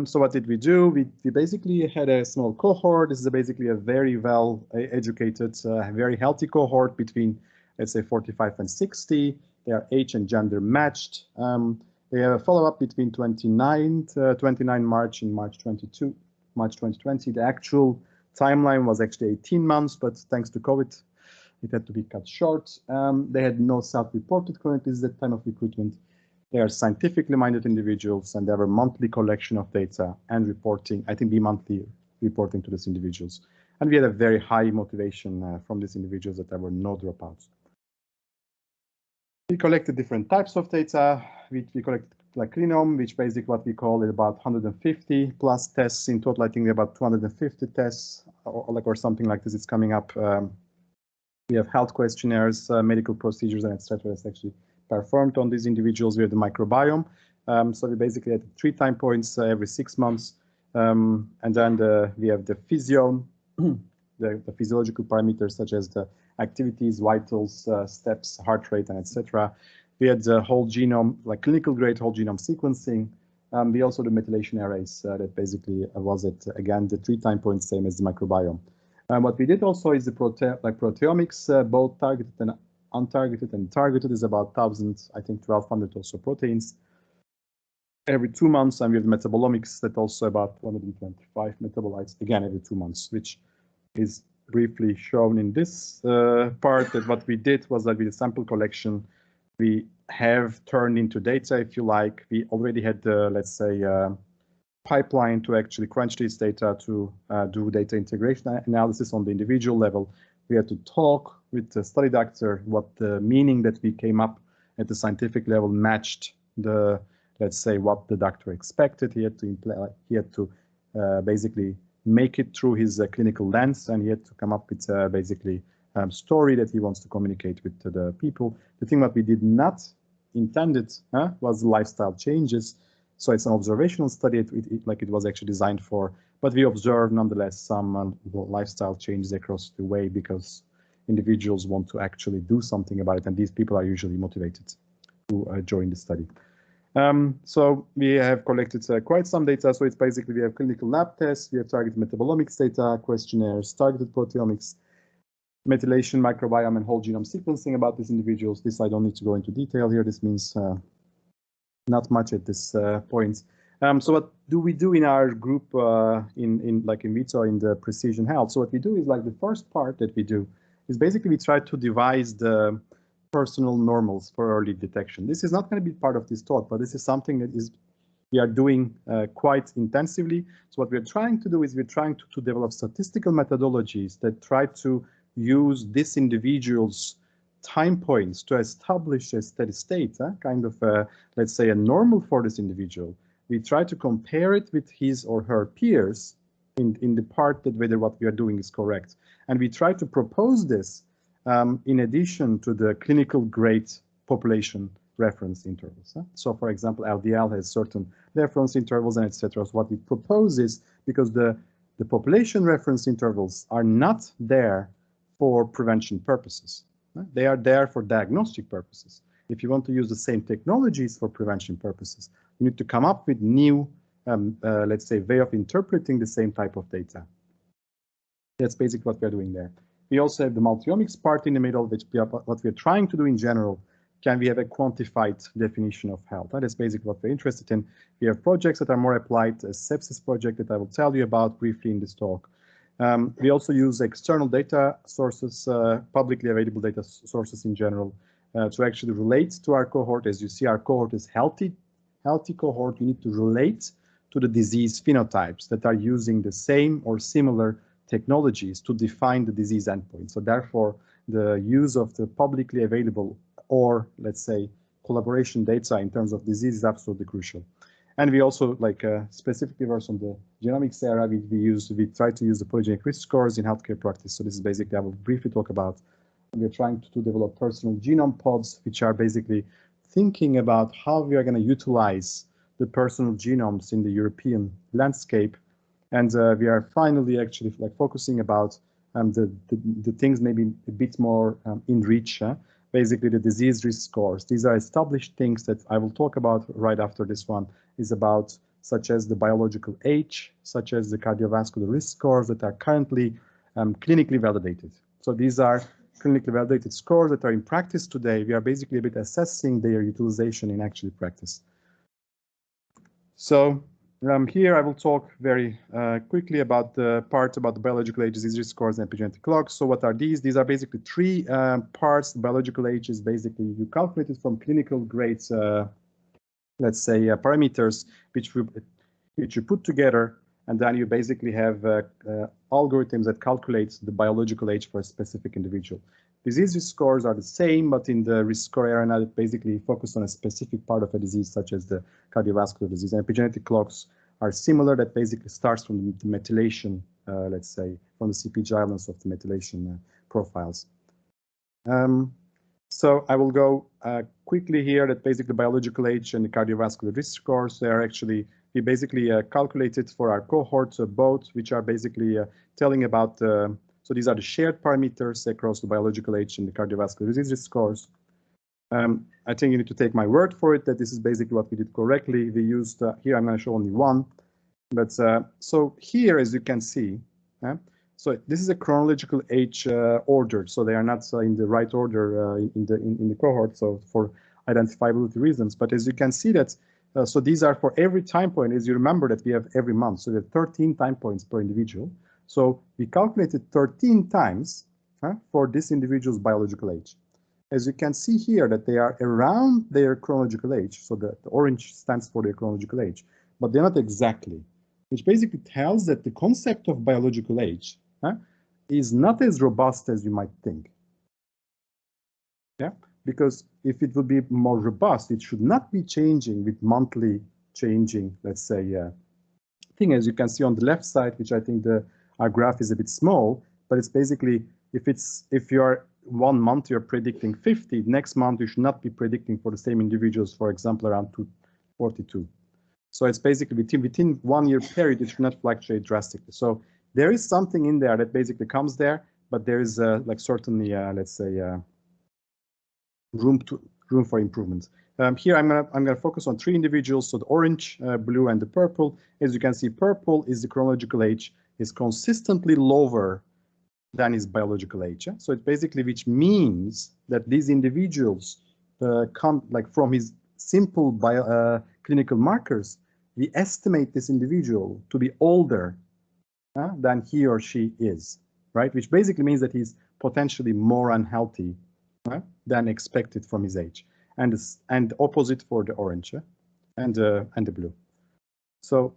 So what did we do? We basically had a small cohort. This is basically a very well educated, very healthy cohort between, let's say, 45 and 60. They are age and gender matched. They have a follow-up between 29 March and March 2020. The actual timeline was actually 18 months, but thanks to COVID, it had to be cut short. They had no self-reported currently. This is the time of recruitment. They are scientifically minded individuals, and they have a monthly collection of data and reporting, I think bi-monthly reporting to these individuals. And we had a very high motivation from these individuals that there were no dropouts. We collected different types of data. We collected like Genome, which basically what we call it about 150 plus tests in total. I think about 250 tests or something like this is coming up. We have health questionnaires, medical procedures, and etc. That's actually performed on these individuals. We have the microbiome. So we basically had 3 time points every 6 months. And then we have the physio the physiological parameters such as the activities, vitals, steps, heart rate, and etc. We had the whole genome, like clinical grade whole genome sequencing. We also the methylation arrays that basically was it again the 3 time points same as the microbiome. What we did also is the proteomics, both targeted and untargeted, and targeted is about 1,000, I think 1,200 also proteins every 2 months, and we have metabolomics that also about 125 metabolites again every 2 months, which is briefly shown in this part. That what we did was that with the sample collection, we have turned into data, if you like. We already had the, let's say, pipeline to actually crunch this data to do data integration analysis on the individual level. We had to talk with the study doctor what the meaning that we came up at the scientific level matched the, let's say, what the doctor expected. He had to basically make it through his clinical lens, and he had to come up with basically story that he wants to communicate with the people. The thing that we did not intended was lifestyle changes. So it's an observational study, like it was actually designed for, but we observe nonetheless some lifestyle changes across the way because individuals want to actually do something about it, and these people are usually motivated to join the study. So we have collected quite some data. So it's basically we have clinical lab tests, we have targeted metabolomics data, questionnaires, targeted proteomics, methylation, microbiome, and whole genome sequencing about these individuals. This I don't need to go into detail here. This means not much at this point. So what do we do in our group in vitro in the precision health? So what we do is like the first part that we do is basically we try to devise the personal normals for early detection. This is not going to be part of this talk, but this is something that is we are doing quite intensively. So what we're trying to do is we're trying to develop statistical methodologies that try to use this individual's time points to establish a steady state, kind of, let's say, a normal for this individual. We try to compare it with his or her peers in the part that whether what we are doing is correct. And we try to propose this in addition to the clinical grade population reference intervals. So, for example, LDL has certain reference intervals and etc. So what we propose is, because the population reference intervals are not there for prevention purposes. They are there for diagnostic purposes. If you want to use the same technologies for prevention purposes, you need to come up with new, let's say, way of interpreting the same type of data. That's basically what we're doing there. We also have the multiomics part in the middle, which what we're trying to do in general. Can we have a quantified definition of health? That is basically what we're interested in. We have projects that are more applied, a sepsis project that I will tell you about briefly in this talk. We also use external data sources, publicly available data sources in general, to actually relate to our cohort. As you see, our cohort is healthy cohort. You need to relate to the disease phenotypes that are using the same or similar technologies to define the disease endpoint. So therefore, the use of the publicly available or, let's say, collaboration data in terms of disease is absolutely crucial. And we also, like specifically on the genomics area, we try to use the polygenic risk scores in healthcare practice. So this is basically, I will briefly talk about. We're trying to develop personal genome pods, which are basically thinking about how we are going to utilize the personal genomes in the European landscape. And we are finally actually like focusing about the things maybe a bit more in reach. Basically, the disease risk scores. These are established things that I will talk about right after this one, is about such as the biological age, such as the cardiovascular risk scores that are currently clinically validated. So these are clinically validated scores that are in practice today. We are basically a bit assessing their utilization in actual practice. So here I will talk very quickly about the part about the biological age, disease risk scores, and epigenetic clocks. So what are these? These are basically 3 parts. The biological age is basically you calculate it from clinical grades, let's say parameters, which you put together, and then you basically have algorithms that calculate the biological age for a specific individual. Disease risk scores are the same, but in the risk score area, it basically focus on a specific part of a disease, such as the cardiovascular disease. And epigenetic clocks are similar. That basically starts from the methylation, let's say, from the CpG islands of the methylation profiles. So I will go quickly here that basically biological age and the cardiovascular risk scores, they are actually, we basically calculated for our cohorts both, which are basically telling about, so these are the shared parameters across the biological age and the cardiovascular disease risk scores. I think you need to take my word for it that this is basically what we did correctly. We used, here I'm going to show only one, but so here, as you can see, so this is a chronological age order, so they are not in the right order in the cohort, so for identifiability reasons. But as you can see that, so these are for every time point. As you remember that we have every month, so we have 13 time points per individual. So we calculated 13 times for this individual's biological age. As you can see here that they are around their chronological age, so the orange stands for their chronological age, but they're not exactly, which basically tells that the concept of biological age is not as robust as you might think. Yeah, because if it would be more robust, it should not be changing with monthly changing, let's say, thing. As you can see on the left side, which I think our graph is a bit small, but it's basically if you're 1 month you're predicting 50, next month you should not be predicting for the same individuals, for example, around 242. So it's basically within 1 year period, it should not fluctuate drastically. So there is something in there that basically comes there, but there is like certainly, let's say, room for improvement. Here I'm gonna focus on 3 individuals. So the orange, blue, and the purple. As you can see, purple is the chronological age is consistently lower than his biological age. So it basically, which means that these individuals come like from his simple clinical markers. We estimate this individual to be older than he or she is, right? Which basically means that he's potentially more unhealthy than expected from his age, and opposite for the orange and the blue. So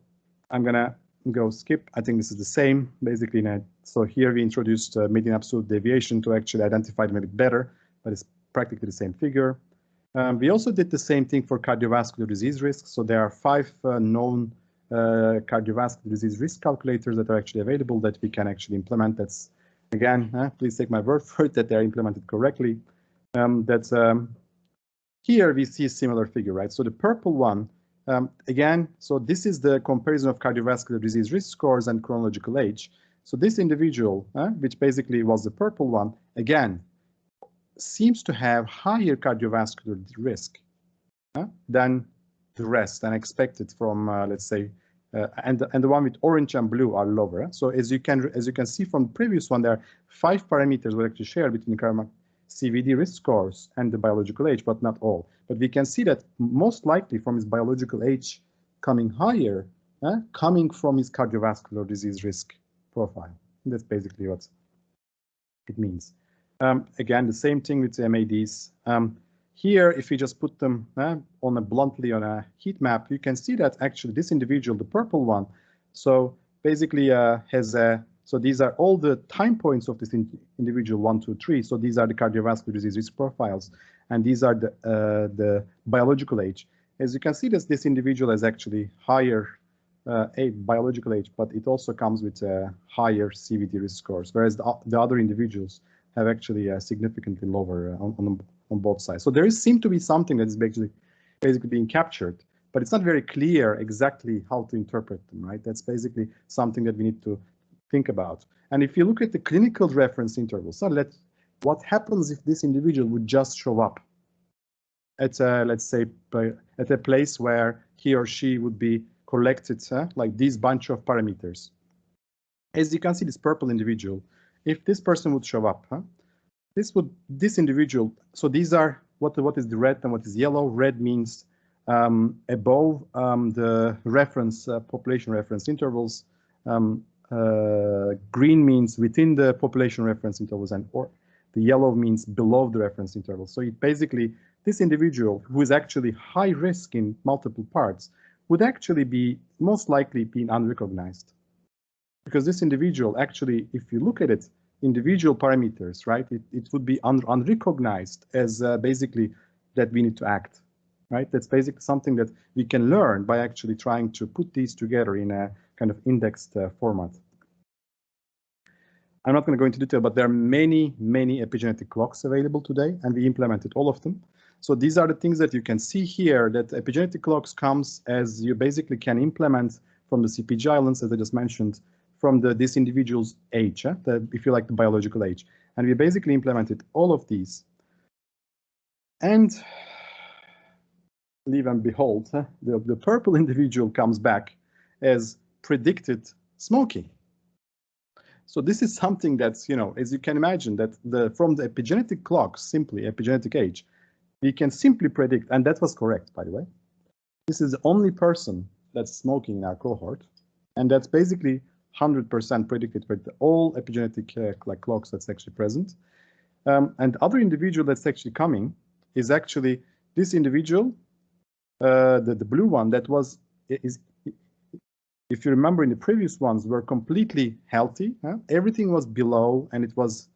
I'm gonna go skip. I think this is the same basically. So here we introduced median absolute deviation to actually identify them a bit better, but it's practically the same figure. We also did the same thing for cardiovascular disease risk. So there are 5 known cardiovascular disease risk calculators that are actually available that we can actually implement. That's, again, please take my word for it that they're implemented correctly. Here we see a similar figure, right? So the purple one, again, so this is the comparison of cardiovascular disease risk scores and chronological age. So this individual, which basically was the purple one, again, seems to have higher cardiovascular risk than the rest, than expected from, let's say, and the one with orange and blue are lower. So as you can see from the previous one, there are 5 parameters we actually share between the CVD risk scores and the biological age, but not all. But we can see that most likely from his biological age coming higher, coming from his cardiovascular disease risk profile. And that's basically what it means. Again, the same thing with the MADs. Here, if we just put them bluntly on a heat map, you can see that actually this individual, the purple one, so basically has a, so these are all the time points of this individual, 1, 2, 3. So these are the cardiovascular disease risk profiles, and these are the biological age. As you can see, this individual has actually higher biological age, but it also comes with higher CVD risk scores, whereas the other individuals have actually significantly lower on both sides. So there seem to be something that is basically being captured, but it's not very clear exactly how to interpret them, right? That's basically something that we need to think about. And if you look at the clinical reference intervals, so what happens if this individual would just show up at let's say at a place where he or she would be collected like this bunch of parameters. As you can see, this purple individual, if this person would show up, this individual, so these are what is the red and what is yellow. Red means above the reference population reference intervals. Green means within the population reference intervals, and the yellow means below the reference intervals. So it basically, this individual who is actually high risk in multiple parts would actually be most likely being unrecognized, because this individual actually, if you look at it, individual parameters, right, it would be unrecognized as basically that we need to act, right? That's basically something that we can learn by actually trying to put these together in a kind of indexed format. I'm not going to go into detail, but there are many epigenetic clocks available today, and we implemented all of them. So these are the things that you can see here, that epigenetic clocks comes as you basically can implement from the CPG islands, as I just mentioned, from this individual's age, if you like, the biological age. And we basically implemented all of these. And leave and behold, the purple individual comes back as predicted smoking. So this is something that's, as you can imagine, that from the epigenetic clocks, simply epigenetic age, we can simply predict, and that was correct, by the way. This is the only person that's smoking in our cohort, and that's basically 100% predicted with all epigenetic clocks that's actually present. And the other individual that's actually coming is actually this individual, the blue one that is, if you remember in the previous ones, were completely healthy. Everything was below, and it was,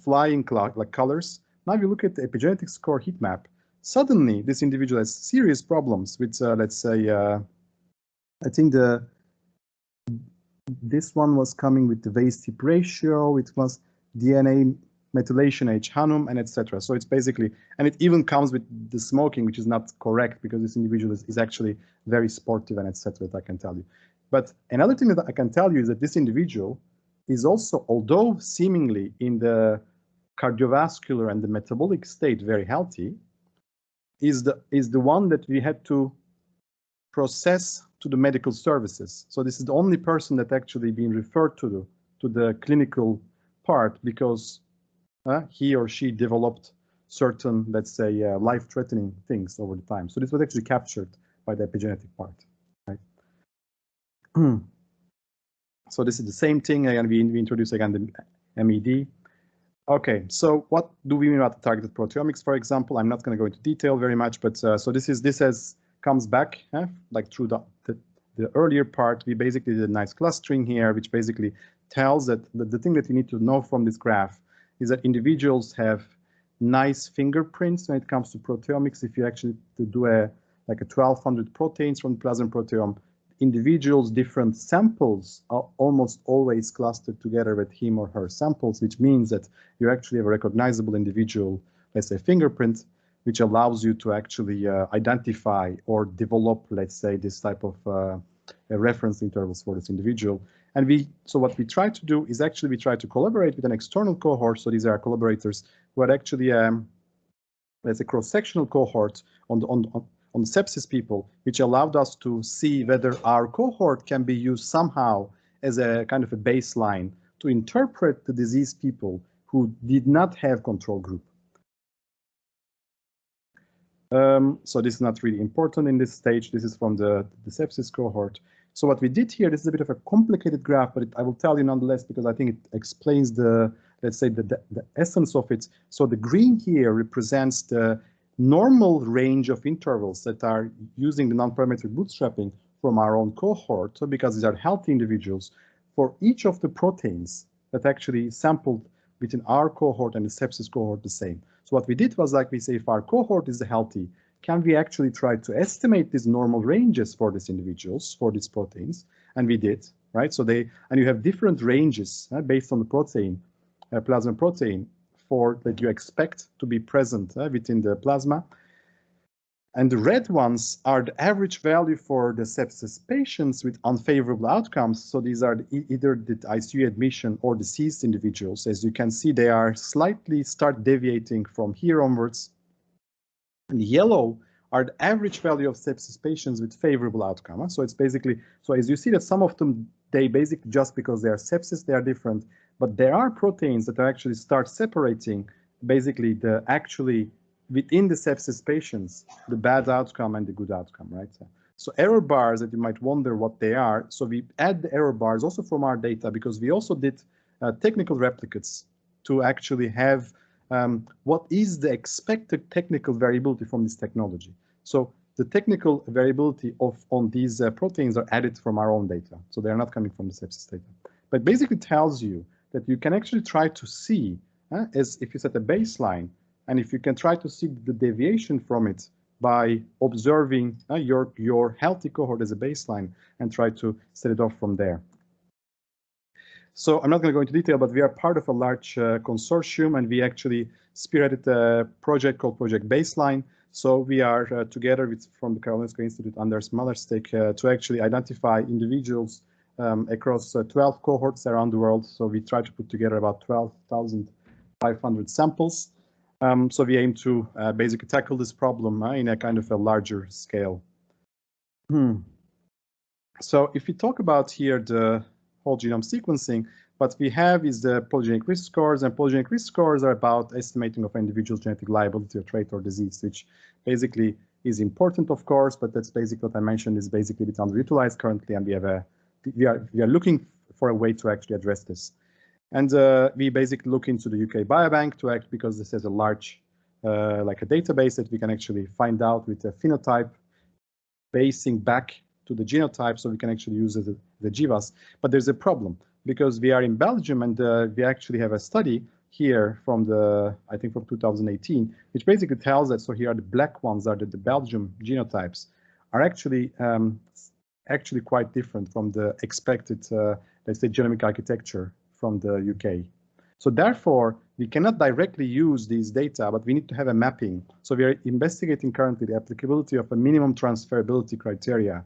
flying like colors. Now you look at the epigenetic score heat map. Suddenly, this individual has serious problems with, let's say, I think this one was coming with the waist-hip ratio. It was DNA methylation H Hanum, and etc. So it's basically, and it even comes with the smoking, which is not correct because this individual is actually very sportive and etc. I can tell you. But another thing that I can tell you is that this individual is also, although seemingly in the cardiovascular and the metabolic state very healthy, is the one that we had to process to the medical services. So this is the only person that actually being referred to the clinical part because he or she developed certain, let's say, life-threatening things over the time. So this was actually captured by the epigenetic part, right? So this is the same thing, and we introduce again the MED. Okay, so what do we mean about the targeted proteomics, for example? I'm not going to go into detail very much, but so this comes back like through the earlier part. We basically did a nice clustering here, which basically tells that the thing that you need to know from this graph is that individuals have nice fingerprints when it comes to proteomics. If you actually do like a 1200 proteins from the plasma proteome, individuals, different samples are almost always clustered together with him or her samples, which means that you actually have a recognizable individual, let's say fingerprint, which allows you to actually identify or develop, let's say, this type of reference intervals for this individual. And so what we try to do is actually we try to collaborate with an external cohort. So these are collaborators who are actually, let's say, cross-sectional cohort on the sepsis people, which allowed us to see whether our cohort can be used somehow as a kind of a baseline to interpret the diseased people who did not have control group. So this is not really important in this stage. This is from the sepsis cohort. So what we did here, this is a bit of a complicated graph, but I will tell you nonetheless because I think it explains let's say, the essence of it. So the green here represents the normal range of intervals that are using the non-parametric bootstrapping from our own cohort. So because these are healthy individuals, for each of the proteins that actually sampled within our cohort and the sepsis cohort the same. So what we did was, like we say, if our cohort is healthy, can we actually try to estimate these normal ranges for these individuals, for these proteins? And we did, right? So and you have different ranges based on the protein, plasma protein, that you expect to be present within the plasma. And the red ones are the average value for the sepsis patients with unfavorable outcomes. So these are either the ICU admission or deceased individuals. As you can see, they are slightly start deviating from here onwards. And yellow are the average value of sepsis patients with favorable outcome. So it's basically, so as you see that some of them, they basically just because they are sepsis, they are different. But there are proteins that actually start separating basically within the sepsis patients, the bad outcome and the good outcome, right? So error bars that you might wonder what they are. So we add the error bars also from our data because we also did technical replicates to actually have what is the expected technical variability from this technology. So the technical variability on these proteins are added from our own data. So they're not coming from the sepsis data. But basically tells you that you can actually try to see, as if you set a baseline, and if you can try to see the deviation from it by observing your healthy cohort as a baseline and try to set it off from there. So I'm not going to go into detail, but we are part of a large consortium, and we actually spearheaded a project called Project Baseline. So we are together from the Cardiovascular Institute under Smallerstick to actually identify individuals across 12 cohorts around the world. So we try to put together about 12,500 samples. So we aim to basically tackle this problem in a kind of a larger scale. So if we talk about here the whole genome sequencing, what we have is the polygenic risk scores, and polygenic risk scores are about estimating of individual's genetic liability or trait or disease, which basically is important, of course, but that's basically what I mentioned is basically a bit underutilized currently, and we are looking for a way to actually address this. And we basically look into the UK Biobank to act because this has a large, like a database that we can actually find out with a phenotype basing back to the genotype, so we can actually use the GWAS. But there's a problem because we are in Belgium, and we actually have a study here from I think from 2018, which basically tells that, so here are the black ones are the Belgium genotypes are actually quite different from the expected, let's say, genomic architecture from the UK. So therefore, we cannot directly use these data, but we need to have a mapping. So we are investigating currently the applicability of a minimum transferability criteria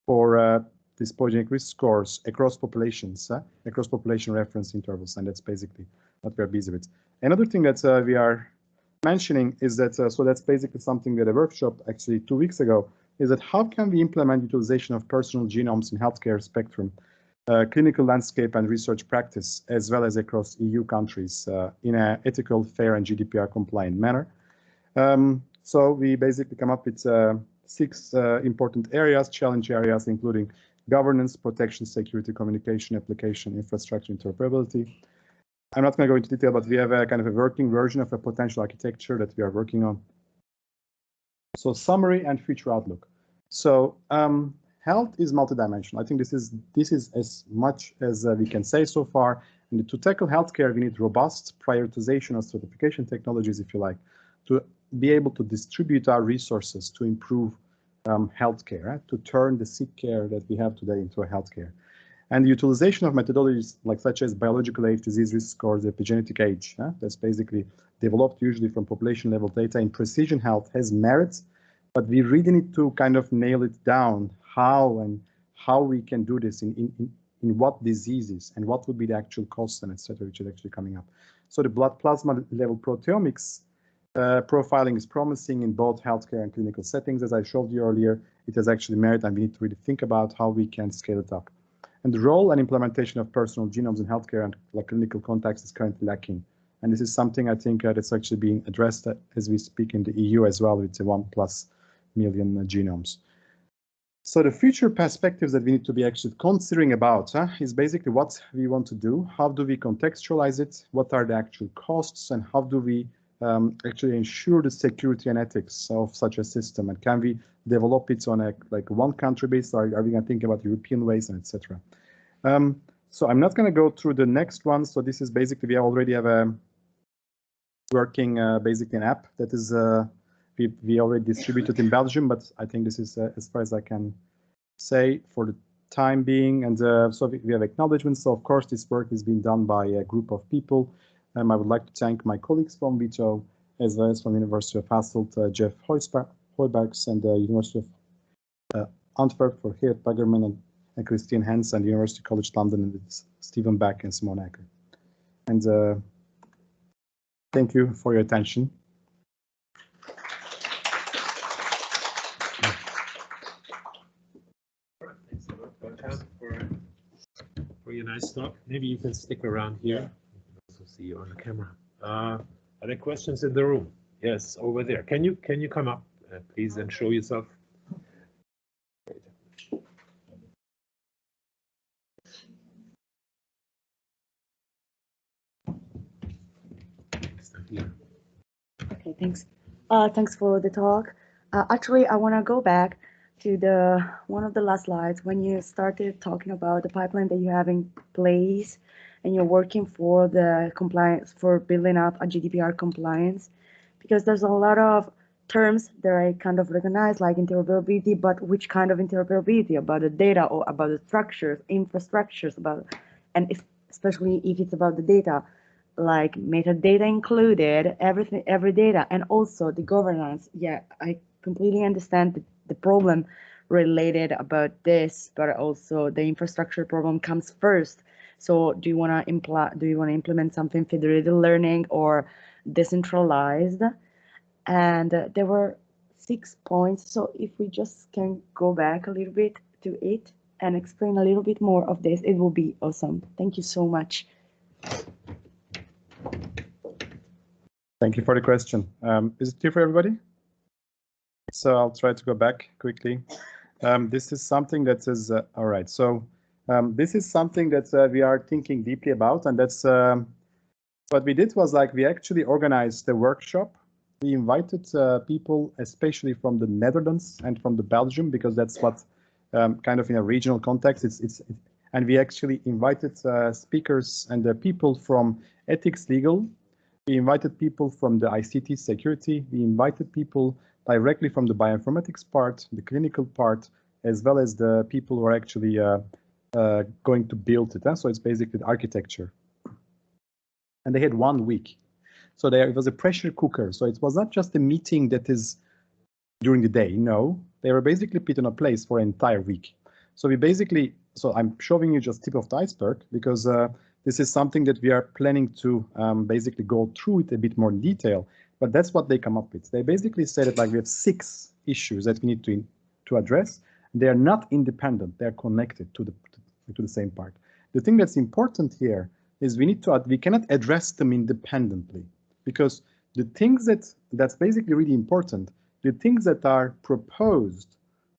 for these polygenic risk scores across populations, across population reference intervals, and that's basically what we are busy with. Another thing that we are mentioning is that, so that's basically something that a workshop actually 2 weeks ago, is that how can we implement utilization of personal genomes in healthcare spectrum, clinical landscape and research practice, as well as across EU countries in an ethical, fair and GDPR compliant manner. So we basically come up with 6 important areas, challenge areas, including governance, protection, security, communication, application, infrastructure, interoperability. I'm not going to go into detail, but we have a kind of a working version of a potential architecture that we are working on. So summary and future outlook. So health is multidimensional. I think this is as much as we can say so far. And to tackle healthcare, we need robust prioritization of certification technologies, if you like, to be able to distribute our resources to improve healthcare, to turn the sick care that we have today into a healthcare. And the utilization of methodologies like such as biological age, disease risk scores, epigenetic age, that's basically developed usually from population level data in precision health has merits, but we really need to kind of nail it down how we can do this in what diseases and what would be the actual costs and etc., which is actually coming up. So the blood plasma level proteomics profiling is promising in both healthcare and clinical settings. As I showed you earlier, it has actually merit, and we need to really think about how we can scale it up. And the role and implementation of personal genomes in healthcare and clinical context is currently lacking. And this is something I think that's actually being addressed as we speak in the EU as well, with the 1+ million genomes. So the future perspectives that we need to be actually considering about is basically what we want to do. How do we contextualize it? What are the actual costs? And how do we actually ensure the security and ethics of such a system? And can we develop it on a one country base, or are we going to think about European ways and etc.? So I'm not going to go through the next one. So this is basically, we already have a working basically an app that is we already distributed in Belgium, but I think this is as far as I can say for the time being. And so we have acknowledgements. So of course this work is being done by a group of people. I would like to thank my colleagues from Vito, as well as from University of Hasselt, Jeff Hoijbergs, and the University of Antwerp for Geert Baggerman and Christine Hens, and University College London, and it's Stephen Beck and Simone Acker. And thank you for your attention. Thanks a lot, Gokhan, for your nice talk. Maybe you can stick around here. Also see you on the camera. Are there questions in the room? Yes, over there. Can you come up, please, and show yourself? Okay, thanks. Thanks for the talk. Actually, I want to go back to one of the last slides when you started talking about the pipeline that you have in place, and you're working for the compliance, for building up a GDPR compliance, because there's a lot of terms that I kind of recognize, like interoperability, but which kind of interoperability? About the data or about the structures, infrastructures, and especially if it's about the data, like metadata included, everything, every data, and also the governance. Yeah, I completely understand the problem related about this, but also the infrastructure problem comes first. So do you want to implement something federated learning or decentralized? And there were 6 points. So if we just can go back a little bit to it and explain a little bit more of this, it will be awesome. Thank you so much. Thank you for the question. Is it clear for everybody? So I'll try to go back quickly. This is something that is, all right. So this is something that we are thinking deeply about, and that's what we did was like we actually organized the workshop. We invited people, especially from the Netherlands and from the Belgium, because that's what kind of in a regional context. And we actually invited speakers and people from ethics, legal. We invited people from the ICT security. We invited people directly from the bioinformatics part, the clinical part, as well as the people who are actually going to build it. So it's basically the architecture. And they had 1 week. So it was a pressure cooker. So it was not just a meeting that is during the day. No, they were basically put in a place for an entire week. So we basically, so I'm showing you just tip of the iceberg because this is something that we are planning to basically go through it a bit more in detail. But that's what they come up with. They basically said that like we have 6 issues that we need to address. They are not independent. They are connected to the same part. The thing that's important here is we cannot address them independently, because the things that's basically really important, the things that are proposed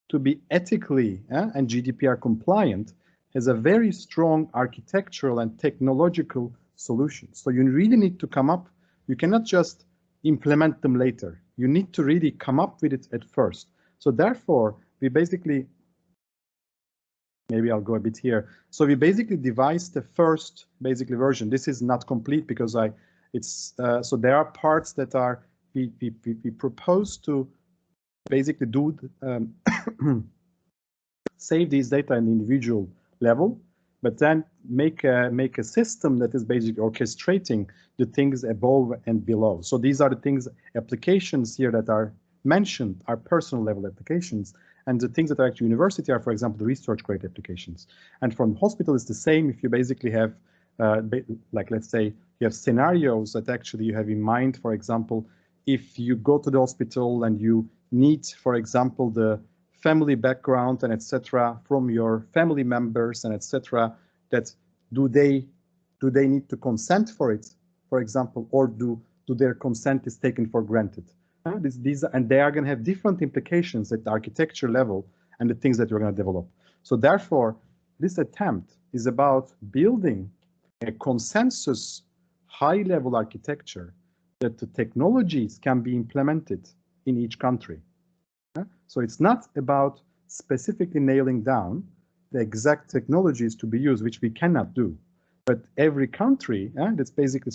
to be ethically and GDPR compliant has a very strong architectural and technological solution. So you really need to come up, you cannot just implement them later. You need to really come up with it at first. So therefore, we basically, maybe I'll go a bit here. So we basically devised the first basically version. This is not complete because so there are parts that are, we propose to basically do, save these data in the individual level, but then make a system that is basically orchestrating the things above and below. So these are the things, applications here that are mentioned are personal level applications, and the things that are actually university are, for example, the research grade applications. And from hospital is the same. If you basically have, like let's say you have scenarios that actually you have in mind, for example, if you go to the hospital and you need, for example, the family background and etc. from your family members and etc. that do they need to consent for it, for example, or do their consent is taken for granted? And they are going to have different implications at the architecture level and the things that you're going to develop. So therefore, this attempt is about building a consensus high-level architecture that the technologies can be implemented in each country. So it's not about specifically nailing down the exact technologies to be used, which we cannot do. But every country, that's basically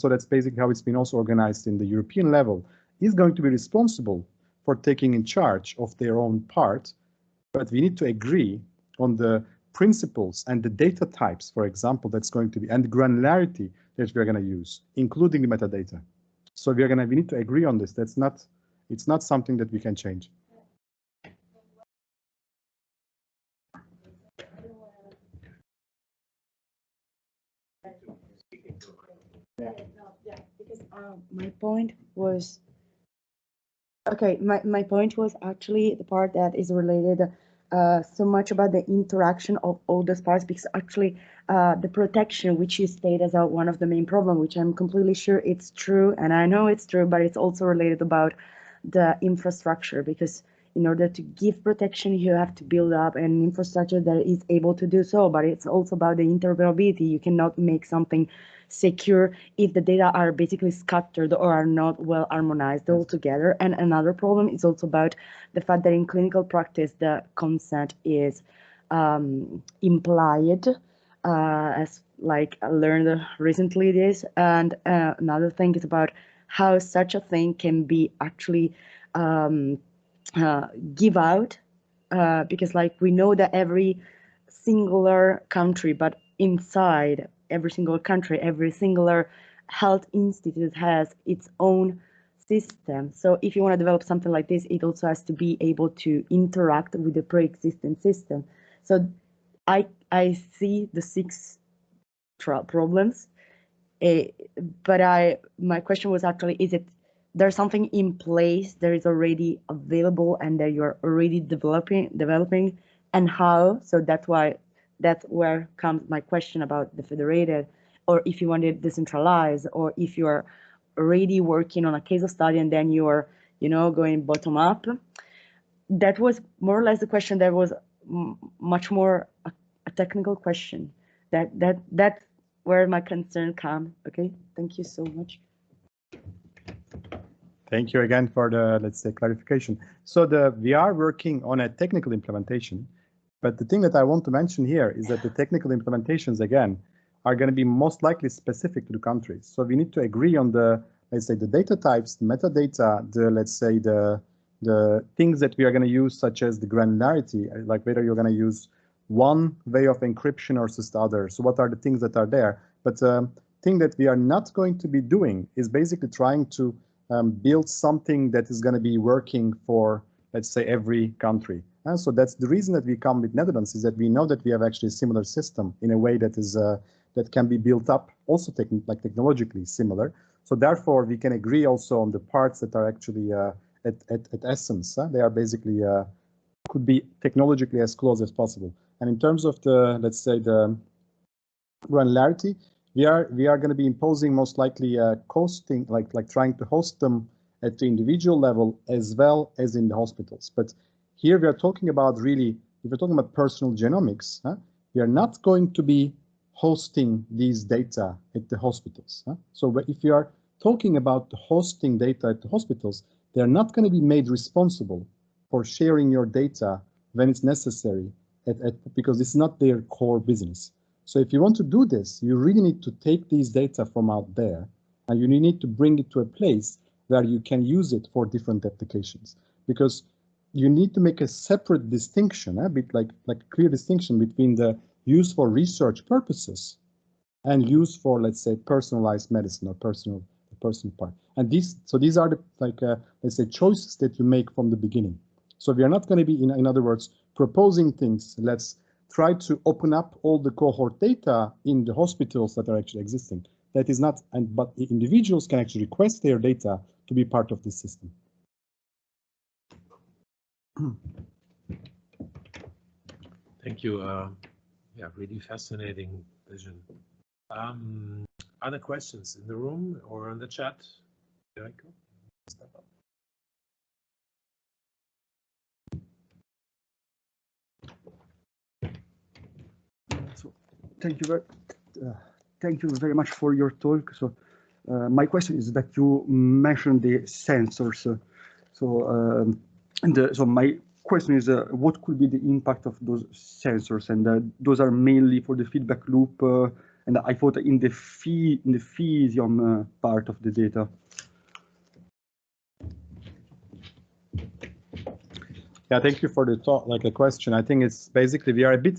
how it's been also organized in the European level, is going to be responsible for taking in charge of their own part. But we need to agree on the principles and the data types, for example, that's going to be, and the granularity that we're going to use, including the metadata. So we need to agree on this. It's not something that we can change. Because my point was, okay, my point was actually the part that is related so much about the interaction of all those parts, because actually the protection, which you state as one of the main problem, which I'm completely sure it's true, and I know it's true, but it's also related about the infrastructure, because in order to give protection, you have to build up an infrastructure that is able to do so, but it's also about the interoperability. You cannot make something secure if the data are basically scattered or are not well harmonized altogether. And another problem is also about the fact that in clinical practice, the consent is implied, as like I learned recently this. And another thing is about how such a thing can be actually give out, because like we know that every singular country, but inside every single country, every singular health institute has its own system. So if you want to develop something like this, it also has to be able to interact with the pre-existing system. So I see the 6 problems, but my question was actually, is it there's something in place that is already available and that you're already developing, and how? So that's where comes my question about the federated, or if you want it decentralized, or if you are already working on a case of study and then you're going bottom up. That was more or less the question. That was much more a technical question. That's where my concern comes. Okay, thank you so much. Thank you again for the, let's say, clarification. So we are working on a technical implementation, but the thing that I want to mention here is that the technical implementations, again, are going to be most likely specific to the countries. So we need to agree on the, let's say, the data types, the metadata, let's say, the things that we are going to use, such as the granularity, like whether you're going to use one way of encryption versus the other. So what are the things that are there? But thing that we are not going to be doing is basically trying to build something that is going to be working for, let's say, every country. And so that's the reason that we come with Netherlands, is that we know that we have actually a similar system in a way that is that can be built up also technologically similar. So therefore, we can agree also on the parts that are actually at essence. They are basically could be technologically as close as possible. And in terms of the, let's say, the granularity, we are going to be imposing most likely hosting, like trying to host them at the individual level as well as in the hospitals. But here we are talking about really, if we're talking about personal genomics, we are not going to be hosting these data at the hospitals. So if you are talking about hosting data at the hospitals, they are not going to be made responsible for sharing your data when it's necessary, because it's not their core business. So if you want to do this, you really need to take these data from out there, and you need to bring it to a place where you can use it for different applications, because you need to make a separate distinction, a bit like a clear distinction between the use for research purposes and use for, let's say, personalized medicine or personal part. And these are the let's say, choices that you make from the beginning. So we are not going to be, in other words, proposing things. Let's try to open up all the cohort data in the hospitals that are actually existing. That is not, but the individuals can actually request their data to be part of this system. Thank you. Yeah, really fascinating vision. Other questions in the room or in the chat? There I go. Step up. So, thank you very much for your talk. So, my question is that you mentioned the sensors. So my question is, what could be the impact of those sensors? And those are mainly for the feedback loop. And I thought in the physium part of the data. Yeah, thank you for the talk, the question. I think it's basically we are a bit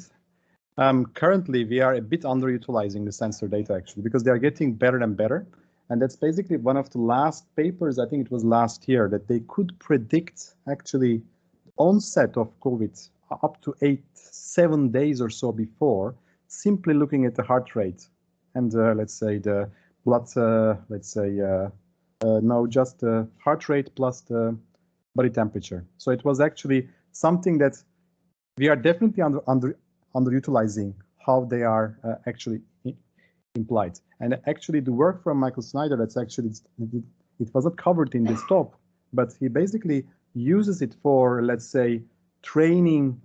currently we are a bit underutilizing the sensor data actually, because they are getting better and better. And that's basically one of the last papers, I think it was last year, that they could predict actually onset of COVID up to 7 days or so before, simply looking at the heart rate and let's say the blood, no, just the heart rate plus the body temperature. So it was actually something that we are definitely underutilizing how they are actually implied. And actually the work from Michael Snyder, that's actually, it was not covered in this talk, but he basically uses it for, let's say, training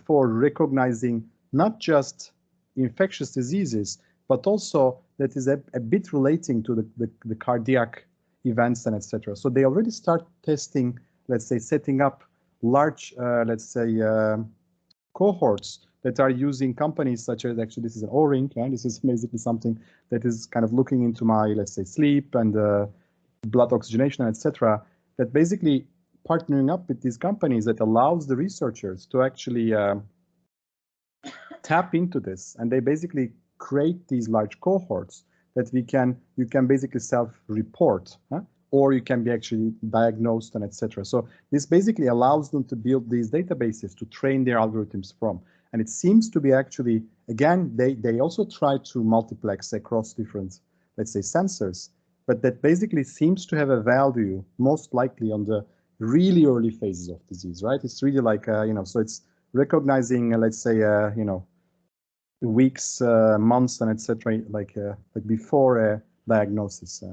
for recognizing not just infectious diseases, but also that is a bit relating to the cardiac events and etc. So they already start testing, let's say, setting up large, let's say, cohorts that are using companies such as, actually this is an O-ring, and this is basically something that is kind of looking into my, let's say, sleep and blood oxygenation, etc. That basically partnering up with these companies that allows the researchers to actually tap into this, and they basically create these large cohorts that you can basically self-report, or you can be actually diagnosed and etc. So this basically allows them to build these databases to train their algorithms from. And it seems to be actually, again, they also try to multiplex across different, let's say, sensors, but that basically seems to have a value most likely on the really early phases of disease, right? It's really like, so it's recognizing, let's say, weeks, months, and etc., like before a diagnosis.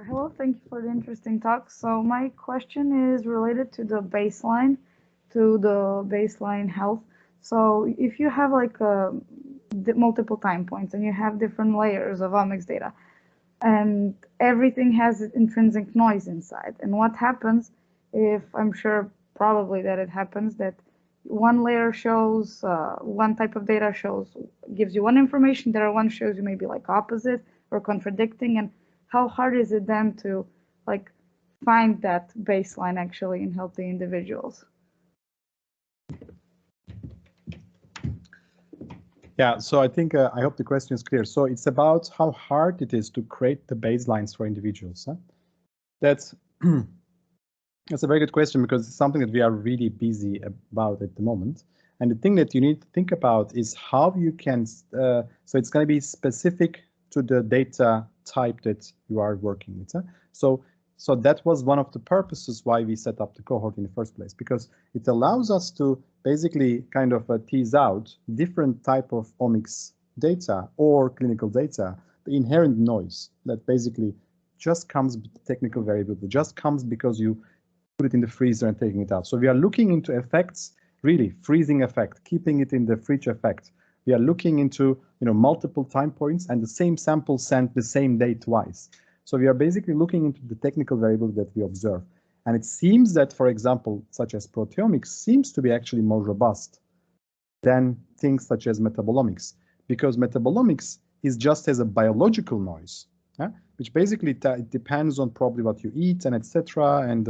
Hello, thank you for the interesting talk. So my question is related to the baseline health. So if you have like multiple time points and you have different layers of omics data, and everything has intrinsic noise inside, and what happens if, I'm sure probably that it happens, that one layer shows one type of data gives you one information, the other one shows you maybe like opposite or contradicting, and how hard is it then to like find that baseline actually in healthy individuals? Yeah, so I think I hope the question is clear. So it's about how hard it is to create the baselines for individuals. That's a very good question, because it's something that we are really busy about at the moment. And the thing that you need to think about is how you can, so it's going to be specific to the data type that you are working with. So that was one of the purposes why we set up the cohort in the first place, because it allows us to basically kind of tease out different type of omics data or clinical data, the inherent noise that basically just comes with the technical variability, just comes because you put it in the freezer and taking it out. So we are looking into effects, really freezing effect, keeping it in the fridge effect. We are looking into multiple time points and the same sample sent the same day twice. So we are basically looking into the technical variability that we observe. And it seems that, for example, such as proteomics seems to be actually more robust than things such as metabolomics, because metabolomics is just as a biological noise, which basically it depends on probably what you eat and etc. And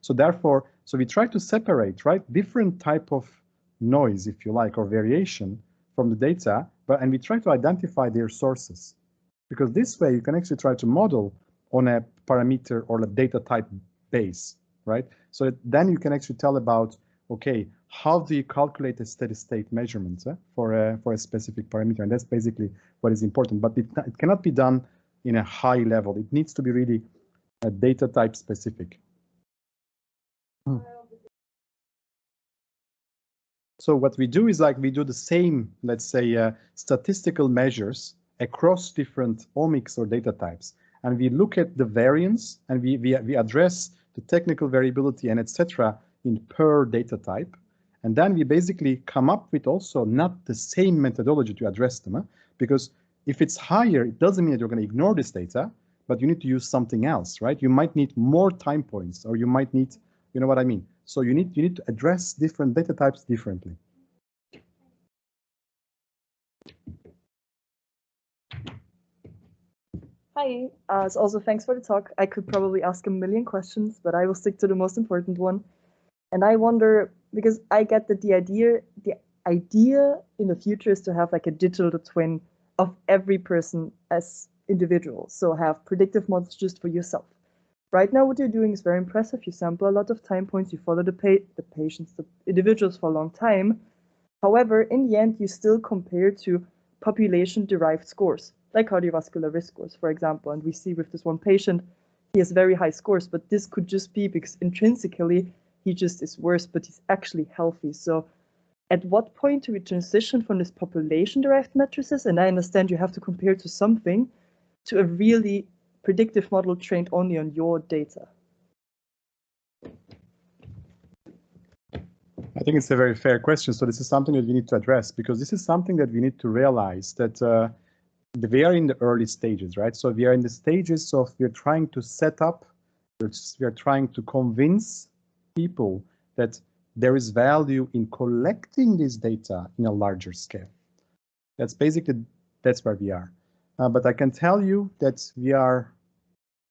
so therefore, so we try to separate, right, different type of noise, if you like, or variation from the data, and we try to identify their sources, because this way you can actually try to model on a parameter or a data type base, right? So that then you can actually tell about, okay, how do you calculate a steady state measurement for a specific parameter? And that's basically what is important, but it cannot be done in a high level. It needs to be really data type specific. So what we do is like we do the same, let's say, statistical measures across different omics or data types. And we look at the variance and we address the technical variability and etc. in per data type. And then we basically come up with also not the same methodology to address them, because if it's higher, it doesn't mean that you're going to ignore this data, but you need to use something else, right? You might need more time points, or you might need, you know what I mean? So you need to address different data types differently. Hi, so also thanks for the talk. I could probably ask a million questions, but I will stick to the most important one. And I wonder, because I get that the idea in the future is to have like a digital twin of every person as individuals. So have predictive models just for yourself. Right now, what you're doing is very impressive. You sample a lot of time points, you follow the patients, the individuals for a long time. However, in the end, you still compare to population-derived scores, like cardiovascular risk scores, for example. And we see with this one patient, he has very high scores, but this could just be because intrinsically, he just is worse, but he's actually healthy. So at what point do we transition from this population-derived matrices, and I understand you have to compare to something, to a really predictive model trained only on your data? I think it's a very fair question. So this is something that we need to address, because this is something that we need to realize that we are in the early stages, right? So we are in the stages of, we're trying to set up, we're trying to convince people that there is value in collecting this data in a larger scale. That's where we are. But I can tell you that we are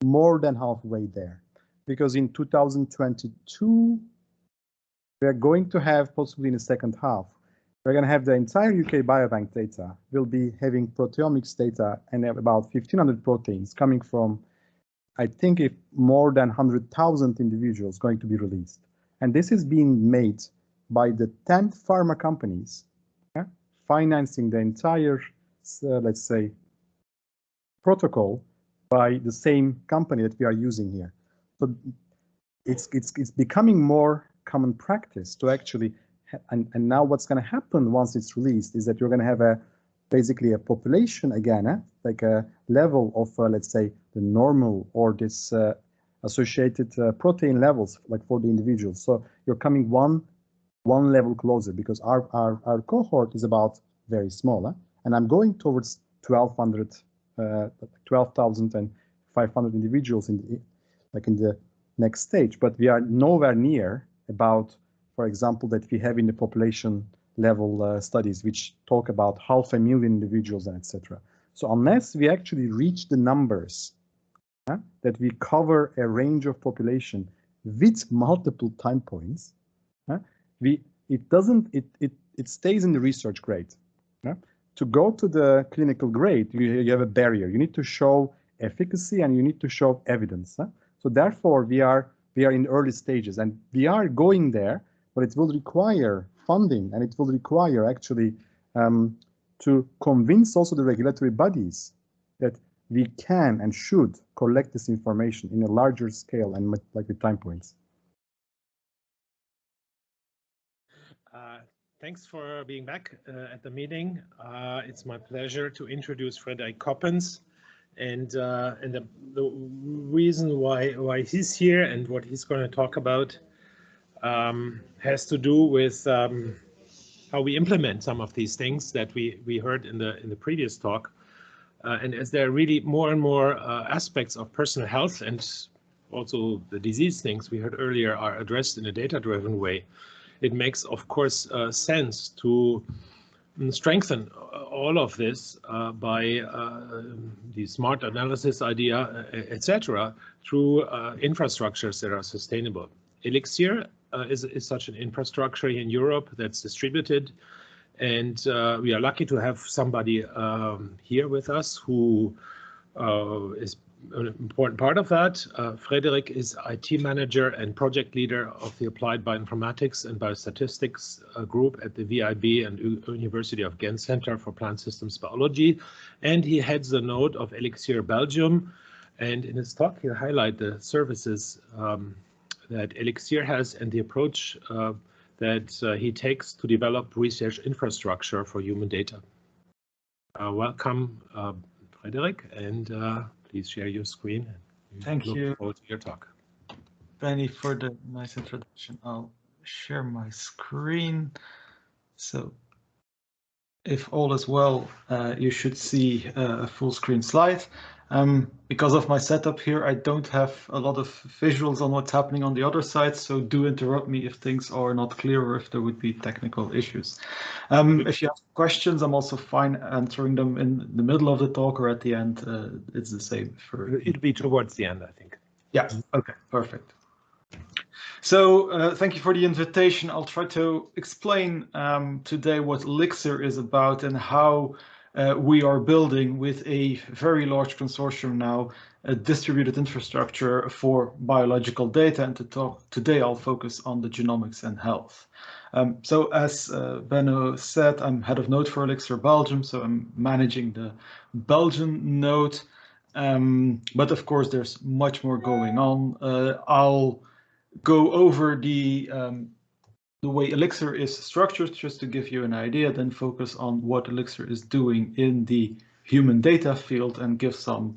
more than halfway there, because in 2022, we are going to have possibly in the second half, we're going to have the entire UK Biobank data. We'll be having proteomics data and about 1,500 proteins coming from, I think, if more than 100,000 individuals going to be released. And this is being made by the 10 pharma companies, financing the entire, let's say, protocol by the same company that we are using here. So it's becoming more common practice to actually, and now what's going to happen once it's released is that you're going to have basically a population again, like a level of, let's say, the normal or this associated protein levels, like for the individuals. So you're coming one level closer, because our cohort is about very small, and I'm going towards 12,500 individuals in the next stage, but we are nowhere near about, for example, that we have in the population level studies, which talk about 500,000 individuals and etc. So unless we actually reach the numbers that we cover a range of population with multiple time points, it stays in the research grade. To go to the clinical grade, you have a barrier. You need to show efficacy and you need to show evidence. So therefore, we are in early stages, and we are going there, but it will require funding, and it will require actually to convince also the regulatory bodies that we can and should collect this information in a larger scale and like with time points. Thanks for being back at the meeting. It's my pleasure to introduce Frederik Coppens, and the reason why he's here and what he's going to talk about has to do with how we implement some of these things that we heard in the previous talk, and as there are really more and more aspects of personal health, and also the disease things we heard earlier are addressed in a data-driven way. It makes, of course, sense to strengthen all of this by the smart analysis idea, etc., through infrastructures that are sustainable. Elixir is such an infrastructure in Europe that's distributed, and we are lucky to have somebody here with us who is an important part of that. Frederik is IT manager and project leader of the Applied Bioinformatics and Biostatistics group at the VIB and University of Gent Center for Plant Systems Biology, and he heads the node of Elixir Belgium. And in his talk, he'll highlight the services that Elixir has and the approach that he takes to develop research infrastructure for human data. Welcome, Frederik, and please share your screen. Thank you. Look forward to your talk. Benny, for the nice introduction. I'll share my screen. So if all is well, you should see a full screen slide. Because of my setup here, I don't have a lot of visuals on what's happening on the other side, so do interrupt me if things are not clear or if there would be technical issues. If you have questions, I'm also fine answering them in the middle of the talk or at the end. It's the same for. It'll be towards the end, I think. Yeah, okay, perfect. So thank you for the invitation. I'll try to explain today what Elixir is about and how we are building with a very large consortium now a distributed infrastructure for biological data. And today I'll focus on the genomics and health. So as Benno said, I'm head of node for Elixir Belgium, so I'm managing the Belgian node. But of course, there's much more going on. I'll go over the way Elixir is structured, just to give you an idea, then focus on what Elixir is doing in the human data field and give some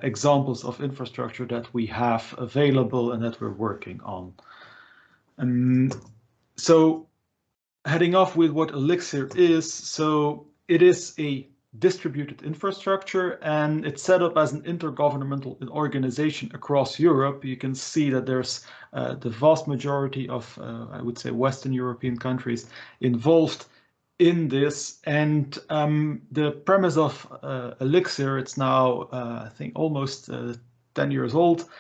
examples of infrastructure that we have available and that we're working on. So heading off with what Elixir is, so it is a distributed infrastructure and it's set up as an intergovernmental organization across Europe. You can see that there's the vast majority of, I would say, Western European countries involved in this. And the premise of Elixir, it's now, I think, almost 10 years old,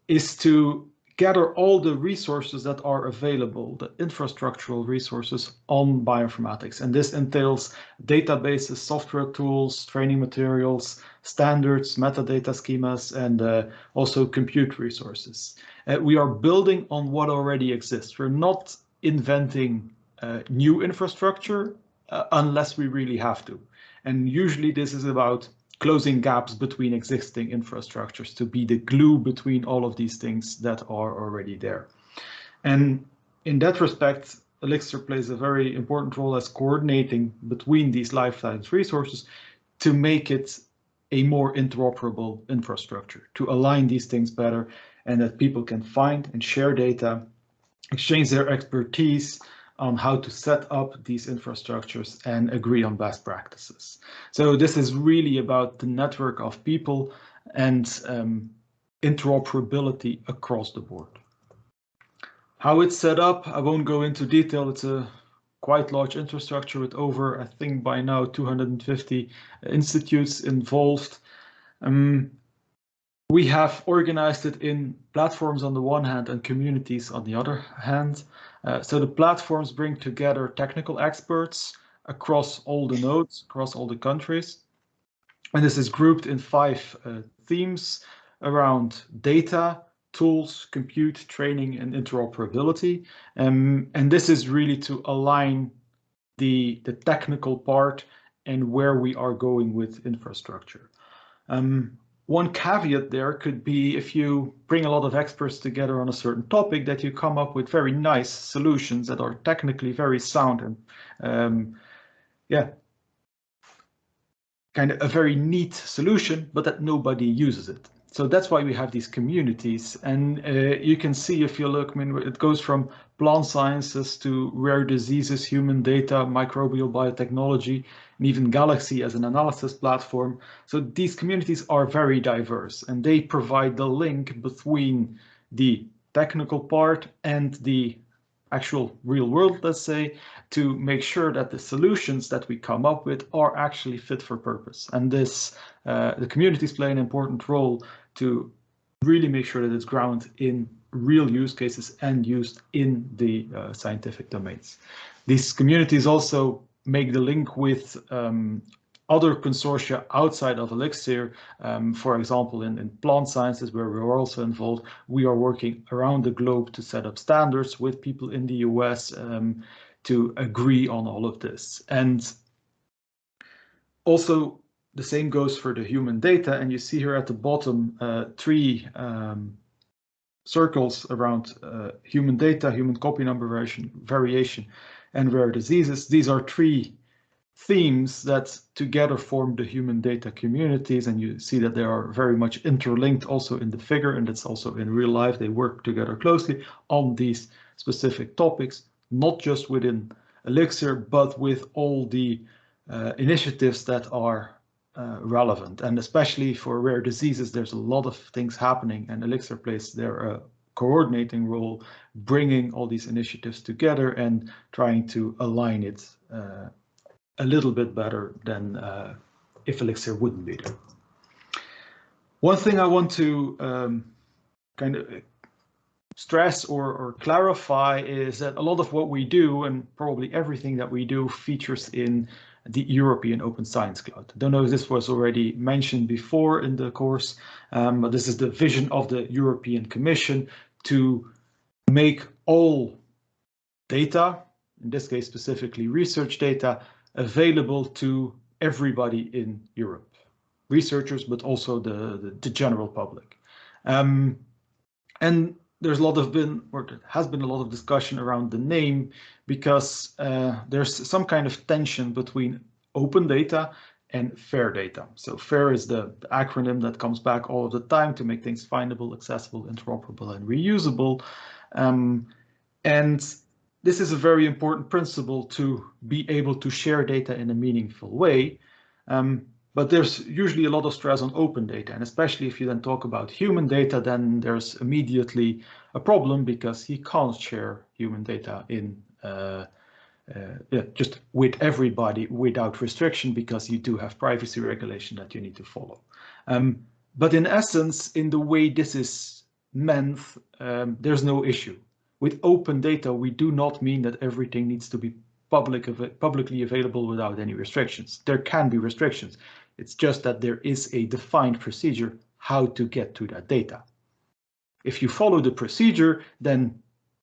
is to gather all the resources that are available, the infrastructural resources on bioinformatics. And this entails databases, software tools, training materials, standards, metadata schemas, and also compute resources. We are building on what already exists. We're not inventing new infrastructure unless we really have to. And usually this is about closing gaps between existing infrastructures to be the glue between all of these things that are already there. And in that respect, Elixir plays a very important role as coordinating between these life science resources to make it a more interoperable infrastructure, to align these things better, and that people can find and share data, exchange their expertise on how to set up these infrastructures and agree on best practices. So this is really about the network of people and interoperability across the board. How it's set up, I won't go into detail. It's a quite large infrastructure with over, I think by now, 250 institutes involved. We have organized it in platforms on the one hand and communities on the other hand. So the platforms bring together technical experts across all the nodes, across all the countries. And this is grouped in 5 themes around data, tools, compute, training, and interoperability. And this is really to align the technical part and where we are going with infrastructure. One caveat there could be if you bring a lot of experts together on a certain topic, that you come up with very nice solutions that are technically very sound and kind of a very neat solution, but that nobody uses it. So that's why we have these communities. And you can see if you look, I mean, it goes from plant sciences to rare diseases, human data, microbial biotechnology, and even Galaxy as an analysis platform. So these communities are very diverse, and they provide the link between the technical part and the actual real world, let's say, to make sure that the solutions that we come up with are actually fit for purpose. And this, the communities play an important role to really make sure that it's grounded in real use cases and used in the scientific domains. These communities also make the link with other consortia outside of Elixir. For example, in plant sciences, where we're also involved, we are working around the globe to set up standards with people in the US to agree on all of this. And also, the same goes for the human data. And you see here at the bottom 3 circles around human data, human copy number variation, and rare diseases. These are 3 themes that together form the human data communities, and you see that they are very much interlinked also in the figure, and it's also in real life. They work together closely on these specific topics, not just within Elixir, but with all the initiatives that are relevant. And especially for rare diseases, there's a lot of things happening, and Elixir plays their coordinating role, bringing all these initiatives together and trying to align it a little bit better than if Elixir wouldn't be there. One thing I want to kind of stress or clarify is that a lot of what we do, and probably everything that we do, features in the European Open Science Cloud. I don't know if this was already mentioned before in the course, but this is the vision of the European Commission to make all data, in this case specifically research data, available to everybody in Europe, researchers, but also the general public. And there's has been a lot of discussion around the name, because there's some kind of tension between open data and fair data. So FAIR is the acronym that comes back all of the time to make things findable, accessible, interoperable, and reusable. And this is a very important principle to be able to share data in a meaningful way. But there's usually a lot of stress on open data, and especially if you then talk about human data, then there's immediately a problem, because you can't share human data in just with everybody without restriction, because you do have privacy regulation that you need to follow. But in essence, in the way this is meant there's no issue. With open data, we do not mean that everything needs to be publicly available without any restrictions. There can be restrictions. It's just that there is a defined procedure how to get to that data. If you follow the procedure, then,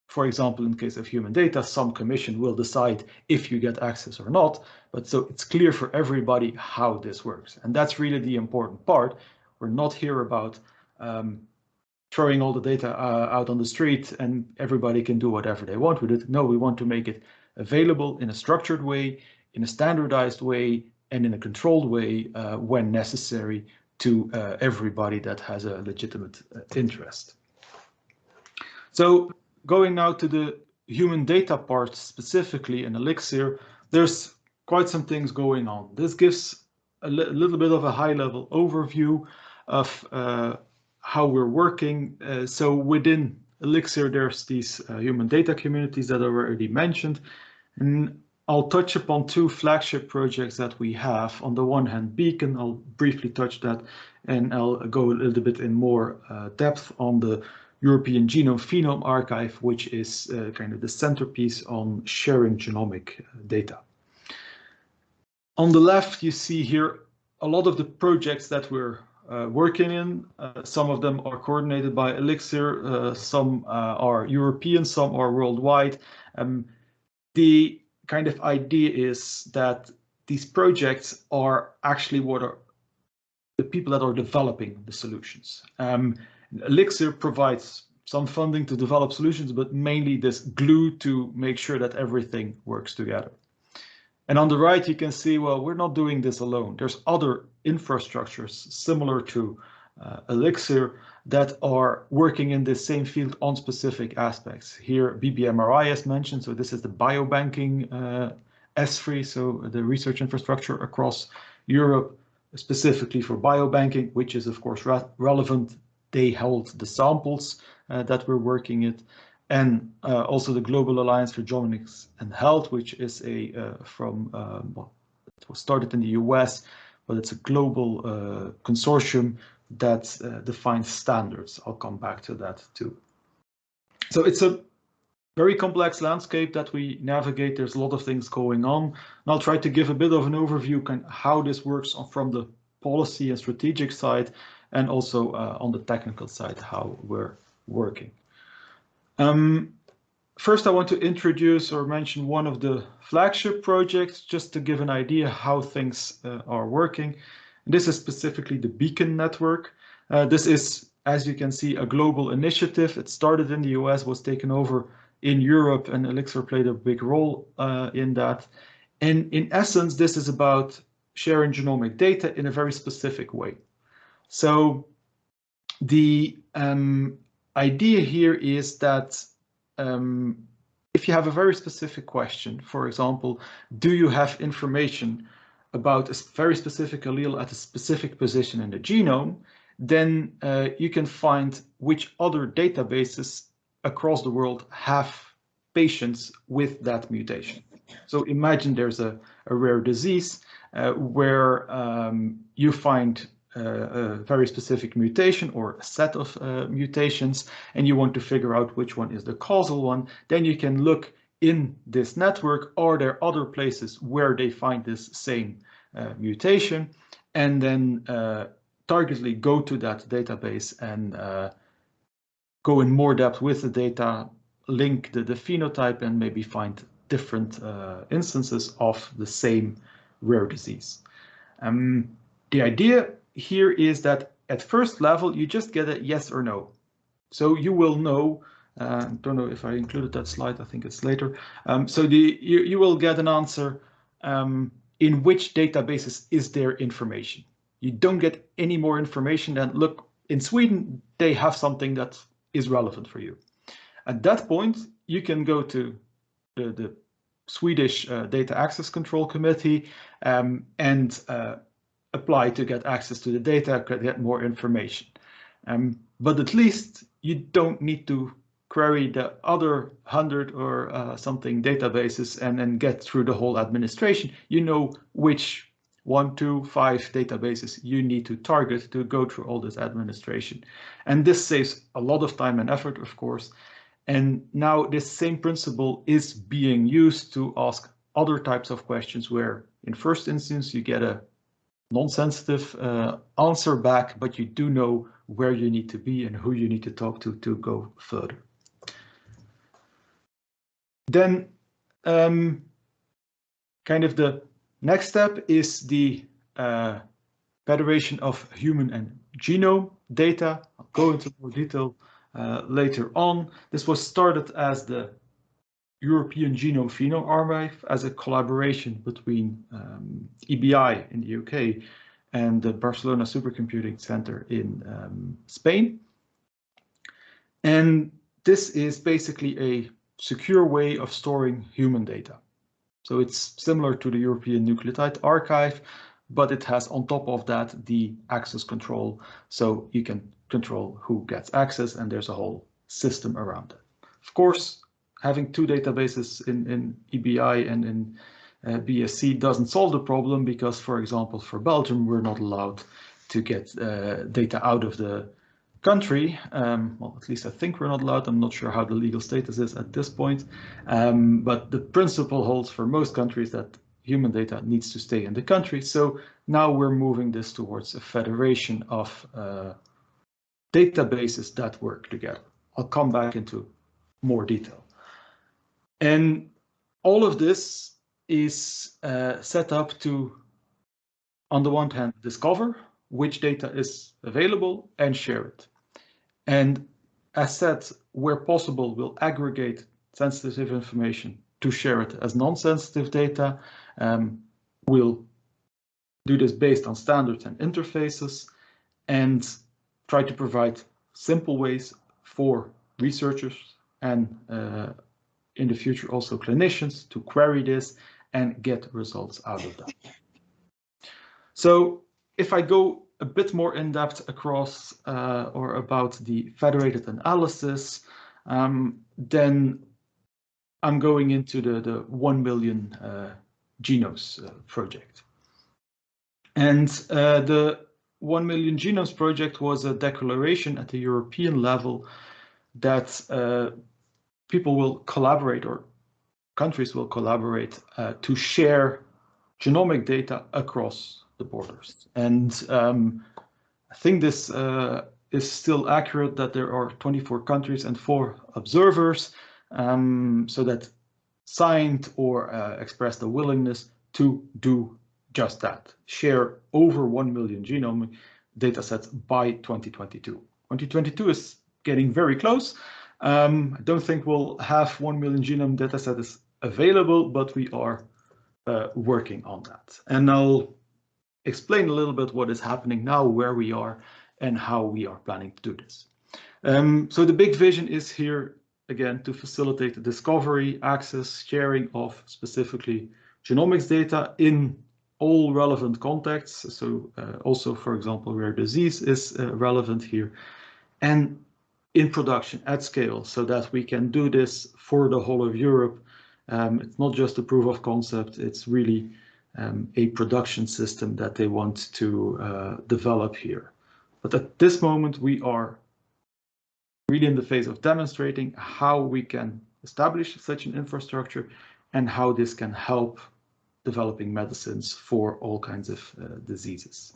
for example, in case of human data, some commission will decide if you get access or not. But so it's clear for everybody how this works. And that's really the important part. We're not here about throwing all the data out on the street and everybody can do whatever they want with it. No, we want to make it available in a structured way, in a standardized way, and in a controlled way when necessary to everybody that has a legitimate interest. So going now to the human data part specifically in Elixir, there's quite some things going on. This gives a little bit of a high-level overview of how we're working. So within Elixir, there's these human data communities that I already mentioned. And I'll touch upon two flagship projects that we have. On the one hand, Beacon, I'll briefly touch that, and I'll go a little bit in more depth on the European Genome Phenome Archive, which is kind of the centerpiece on sharing genomic data. On the left, you see here a lot of the projects that we're working in. Some of them are coordinated by Elixir, some are European, some are worldwide. The kind of idea is that these projects are actually what are the people that are developing the solutions. Elixir provides some funding to develop solutions, but mainly this glue to make sure that everything works together. And on the right, you can see, well, we're not doing this alone. There's other infrastructures similar to Elixir that are working in the same field on specific aspects. Here, BBMRI is mentioned. So this is the biobanking S3, so the research infrastructure across Europe, specifically for biobanking, which is, of course, relevant. They held the samples that we're working at. And also the Global Alliance for Genomics and Health, which is well, it was started in the US, but it's a global consortium that defines standards. I'll come back to that too. So it's a very complex landscape that we navigate. There's a lot of things going on. And I'll try to give a bit of an overview on how this works from the policy and strategic side, and also on the technical side, how we're working. First, I want to introduce or mention one of the flagship projects, just to give an idea how things are working. This is specifically the Beacon network. This is, as you can see, a global initiative. It started in the US, was taken over in Europe, and Elixir played a big role in that. And in essence, this is about sharing genomic data in a very specific way. So the idea here is that if you have a very specific question, for example, do you have information about a very specific allele at a specific position in the genome, then you can find which other databases across the world have patients with that mutation. So imagine there's a rare disease where you find a very specific mutation or a set of mutations, and you want to figure out which one is the causal one. Then you can look in this network, are there other places where they find this same mutation, and then targetedly go to that database and go in more depth with the data, link the phenotype, and maybe find different instances of the same rare disease. The idea here is that at first level, you just get a yes or no. So you will know, don't know if I included that slide, I think it's later. So you will get an answer in which databases is there information. You don't get any more information than, look, in Sweden, they have something that is relevant for you. At that point, you can go to the Swedish Data Access Control Committee and apply to get access to the data, get more information. But at least you don't need to query the other 100 or something databases and then get through the whole administration. You know which 1, 2, 5 databases you need to target to go through all this administration. And this saves a lot of time and effort, of course. And now this same principle is being used to ask other types of questions where in first instance you get a non-sensitive answer back, but you do know where you need to be and who you need to talk to go further. Then kind of the next step is the federation of human and genome data. I'll go into more detail later on. This was started as the European Genome Phenome Archive as a collaboration between EBI in the UK and the Barcelona Supercomputing Center in Spain. And this is basically a secure way of storing human data. So it's similar to the European Nucleotide Archive, but it has on top of that the access control. So you can control who gets access, and there's a whole system around it. Of course, having two databases in EBI and in BSC doesn't solve the problem because, for example, for Belgium, we're not allowed to get data out of the country. Well, at least I think we're not allowed. I'm not sure how the legal status is at this point. But the principle holds for most countries that human data needs to stay in the country. So now we're moving this towards a federation of databases that work together. I'll come back into more detail. And all of this is set up to, on the one hand, discover which data is available and share it. And as said, where possible, we'll aggregate sensitive information to share it as non-sensitive data. We'll do this based on standards and interfaces and try to provide simple ways for researchers and in the future also clinicians to query this and get results out of that. So if I go a bit more in depth across or about the federated analysis, then I'm going into the 1 million Genomes project. And the 1 million Genomes project was a declaration at the European level that people will collaborate, or countries will collaborate to share genomic data across the borders. And I think this is still accurate, that there are 24 countries and 4 observers, so that signed or expressed a willingness to do just that, share over 1 million genome data sets by 2022. 2022 is getting very close. I don't think we'll have 1 million genome data sets available, but we are working on that. And I'll explain a little bit what is happening now, where we are, and how we are planning to do this. So the big vision is here, again, to facilitate the discovery, access, sharing of specifically genomics data in all relevant contexts. So also, for example, rare disease is relevant here, and in production at scale, so that we can do this for the whole of Europe. It's not just a proof of concept, it's really a production system that they want to develop here. But at this moment, we are really in the phase of demonstrating how we can establish such an infrastructure and how this can help developing medicines for all kinds of diseases.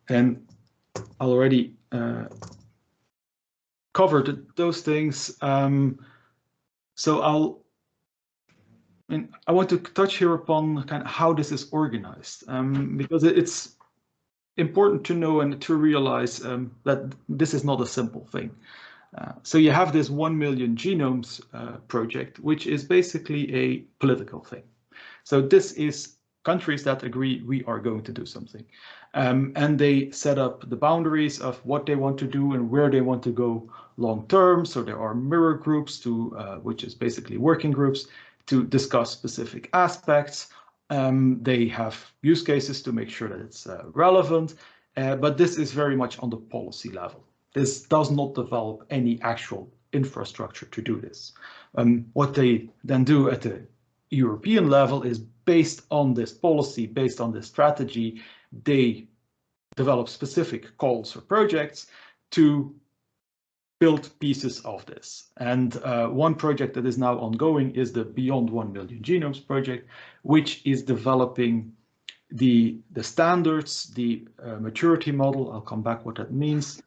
And I already covered those things. So I want to touch here upon kind of how this is organized, because it's important to know and to realize that this is not a simple thing. So you have this 1 million genomes project, which is basically a political thing. So this is countries that agree we are going to do something. And they set up the boundaries of what they want to do and where they want to go long term. So there are mirror groups, which is basically working groups, to discuss specific aspects. They have use cases to make sure that it's relevant, but this is very much on the policy level. This does not develop any actual infrastructure to do this. What they then do at the European level is based on this policy, based on this strategy. They develop specific calls for projects to build pieces of this. And one project that is now ongoing is the Beyond 1 Million Genomes project, which is developing the standards, the maturity model. I'll come back what that means,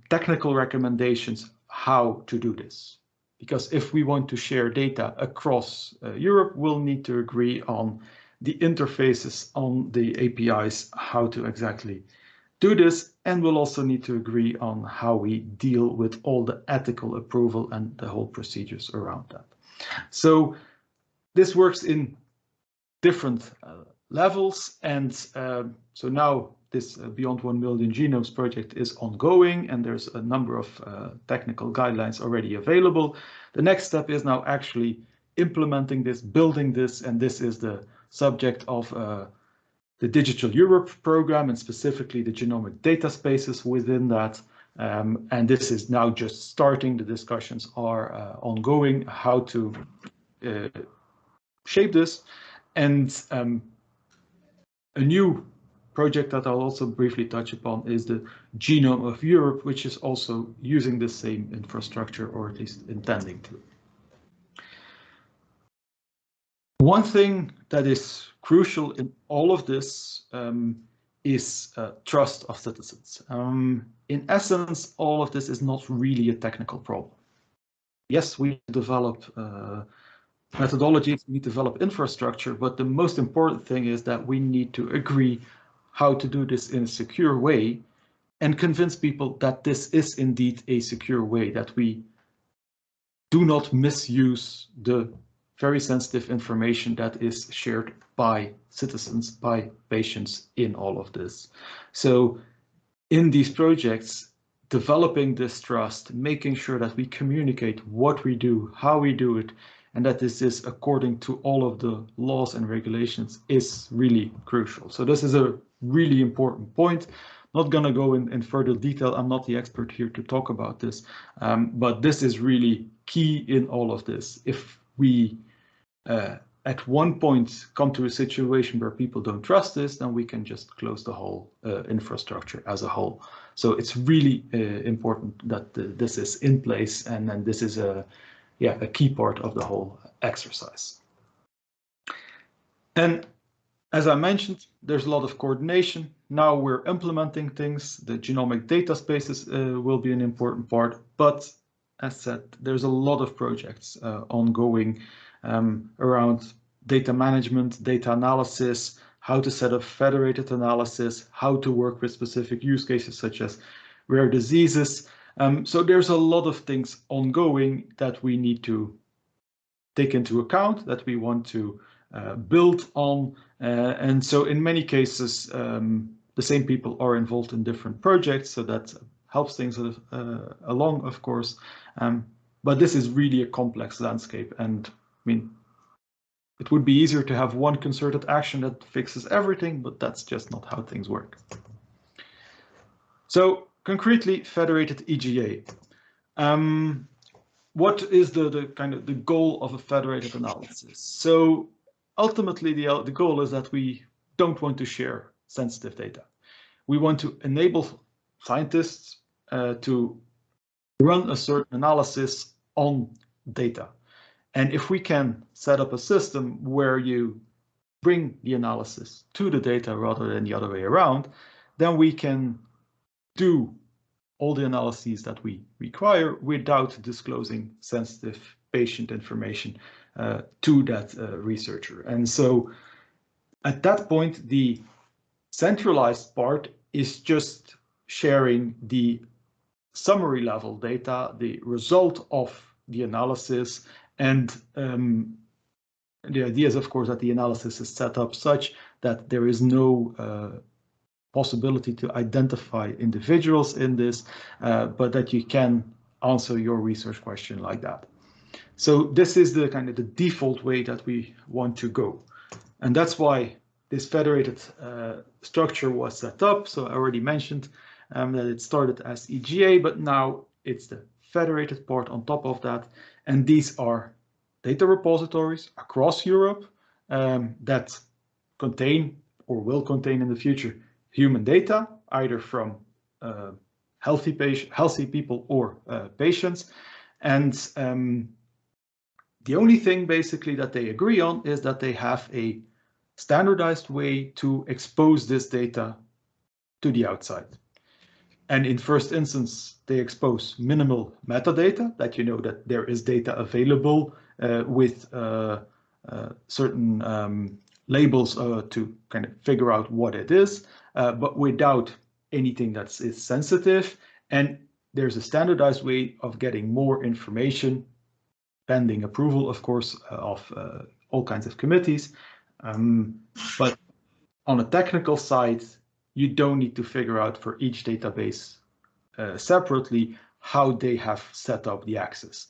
technical recommendations, how to do this. Because if we want to share data across Europe, we'll need to agree on the interfaces, on the APIs, how to exactly do this, and we'll also need to agree on how we deal with all the ethical approval and the whole procedures around that. So this works in different levels, and so now this Beyond 1 Million Genomes project is ongoing, and there's a number of technical guidelines already available. The next step is now actually implementing this, building this, and this is the subject of the Digital Europe program, and specifically the genomic data spaces within that. And this is now just starting. The discussions are ongoing, how to shape this. And a new project that I'll also briefly touch upon is the Genome of Europe, which is also using the same infrastructure, or at least intending to. One thing that is crucial in all of this is trust of citizens. In essence, all of this is not really a technical problem. Yes, we develop methodologies, we develop infrastructure, but the most important thing is that we need to agree how to do this in a secure way and convince people that this is indeed a secure way, that we do not misuse the very sensitive information that is shared by citizens, by patients in all of this. So in these projects, developing this trust, making sure that we communicate what we do, how we do it, and that this is according to all of the laws and regulations is really crucial. So this is a really important point. Not going to go in further detail. I'm not the expert here to talk about this, but this is really key in all of this. If we at one point come to a situation where people don't trust this, then we can just close the whole infrastructure as a whole. So it's really important that this is in place, and then this is a key part of the whole exercise. And as I mentioned, there's a lot of coordination. Now we're implementing things. The genomic data spaces will be an important part, but as said, there's a lot of projects ongoing around data management, data analysis, how to set up federated analysis, how to work with specific use cases such as rare diseases. So there's a lot of things ongoing that we need to take into account, that we want to build on. And so in many cases, the same people are involved in different projects, so that helps things along, of course. But this is really a complex landscape, and I mean, it would be easier to have one concerted action that fixes everything, but that's just not how things work. So concretely, federated EGA. What is the kind of the goal of a federated analysis? So ultimately, the goal is that we don't want to share sensitive data. We want to enable scientists to run a certain analysis on data. And if we can set up a system where you bring the analysis to the data rather than the other way around, then we can do all the analyses that we require without disclosing sensitive patient information to that researcher. And so at that point, the centralized part is just sharing the summary level data, the result of the analysis. And the idea is, of course, that the analysis is set up such that there is no possibility to identify individuals in this, but that you can answer your research question like that. So this is the kind of the default way that we want to go. And that's why this federated structure was set up. So I already mentioned that it started as EGA, but now it's the federated part on top of that. And these are data repositories across Europe that contain or will contain in the future human data, either from healthy people or patients. And the only thing basically that they agree on is that they have a standardized way to expose this data to the outside. And in first instance, they expose minimal metadata, that you know that there is data available with certain labels to kind of figure out what it is, but without anything that is sensitive. And there's a standardized way of getting more information, pending approval, of course, of all kinds of committees. But on a technical side, you don't need to figure out for each database separately how they have set up the access.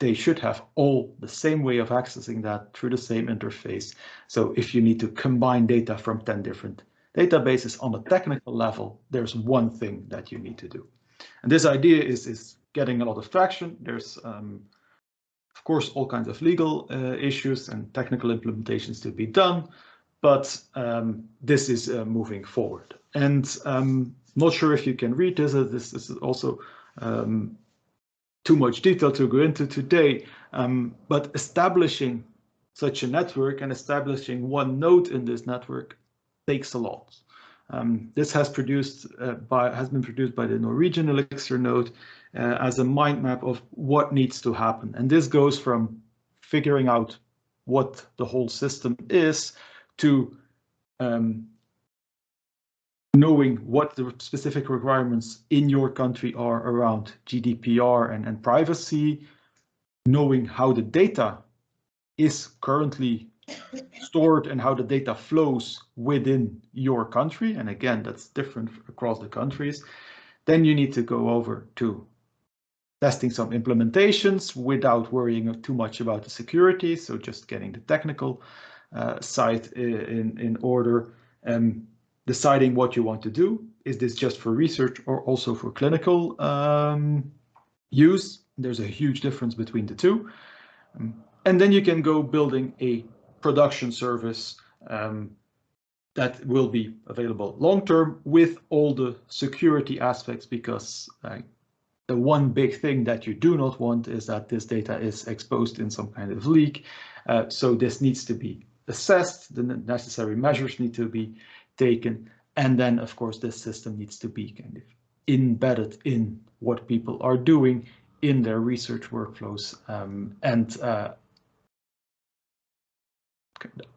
They should have all the same way of accessing that through the same interface. So if you need to combine data from 10 different databases on a technical level, there's one thing that you need to do. And this idea is getting a lot of traction. There's, of course, all kinds of legal issues and technical implementations to be done, but this is moving forward. And not sure if you can read this. This is also too much detail to go into today, but establishing such a network and establishing one node in this network takes a lot. This has been produced by the Norwegian Elixir node as a mind map of what needs to happen. And this goes from figuring out what the whole system is to knowing what the specific requirements in your country are around GDPR and privacy, knowing how the data is currently stored and how the data flows within your country. And again, that's different across the countries. Then you need to go over to testing some implementations without worrying too much about the security. So just getting the technical side in order. Deciding what you want to do. Is this just for research or also for clinical use? There's a huge difference between the two. And then you can go building a production service that will be available long-term with all the security aspects, because the one big thing that you do not want is that this data is exposed in some kind of leak. So this needs to be assessed, the necessary measures need to be taken, and then of course this system needs to be kind of embedded in what people are doing in their research workflows, and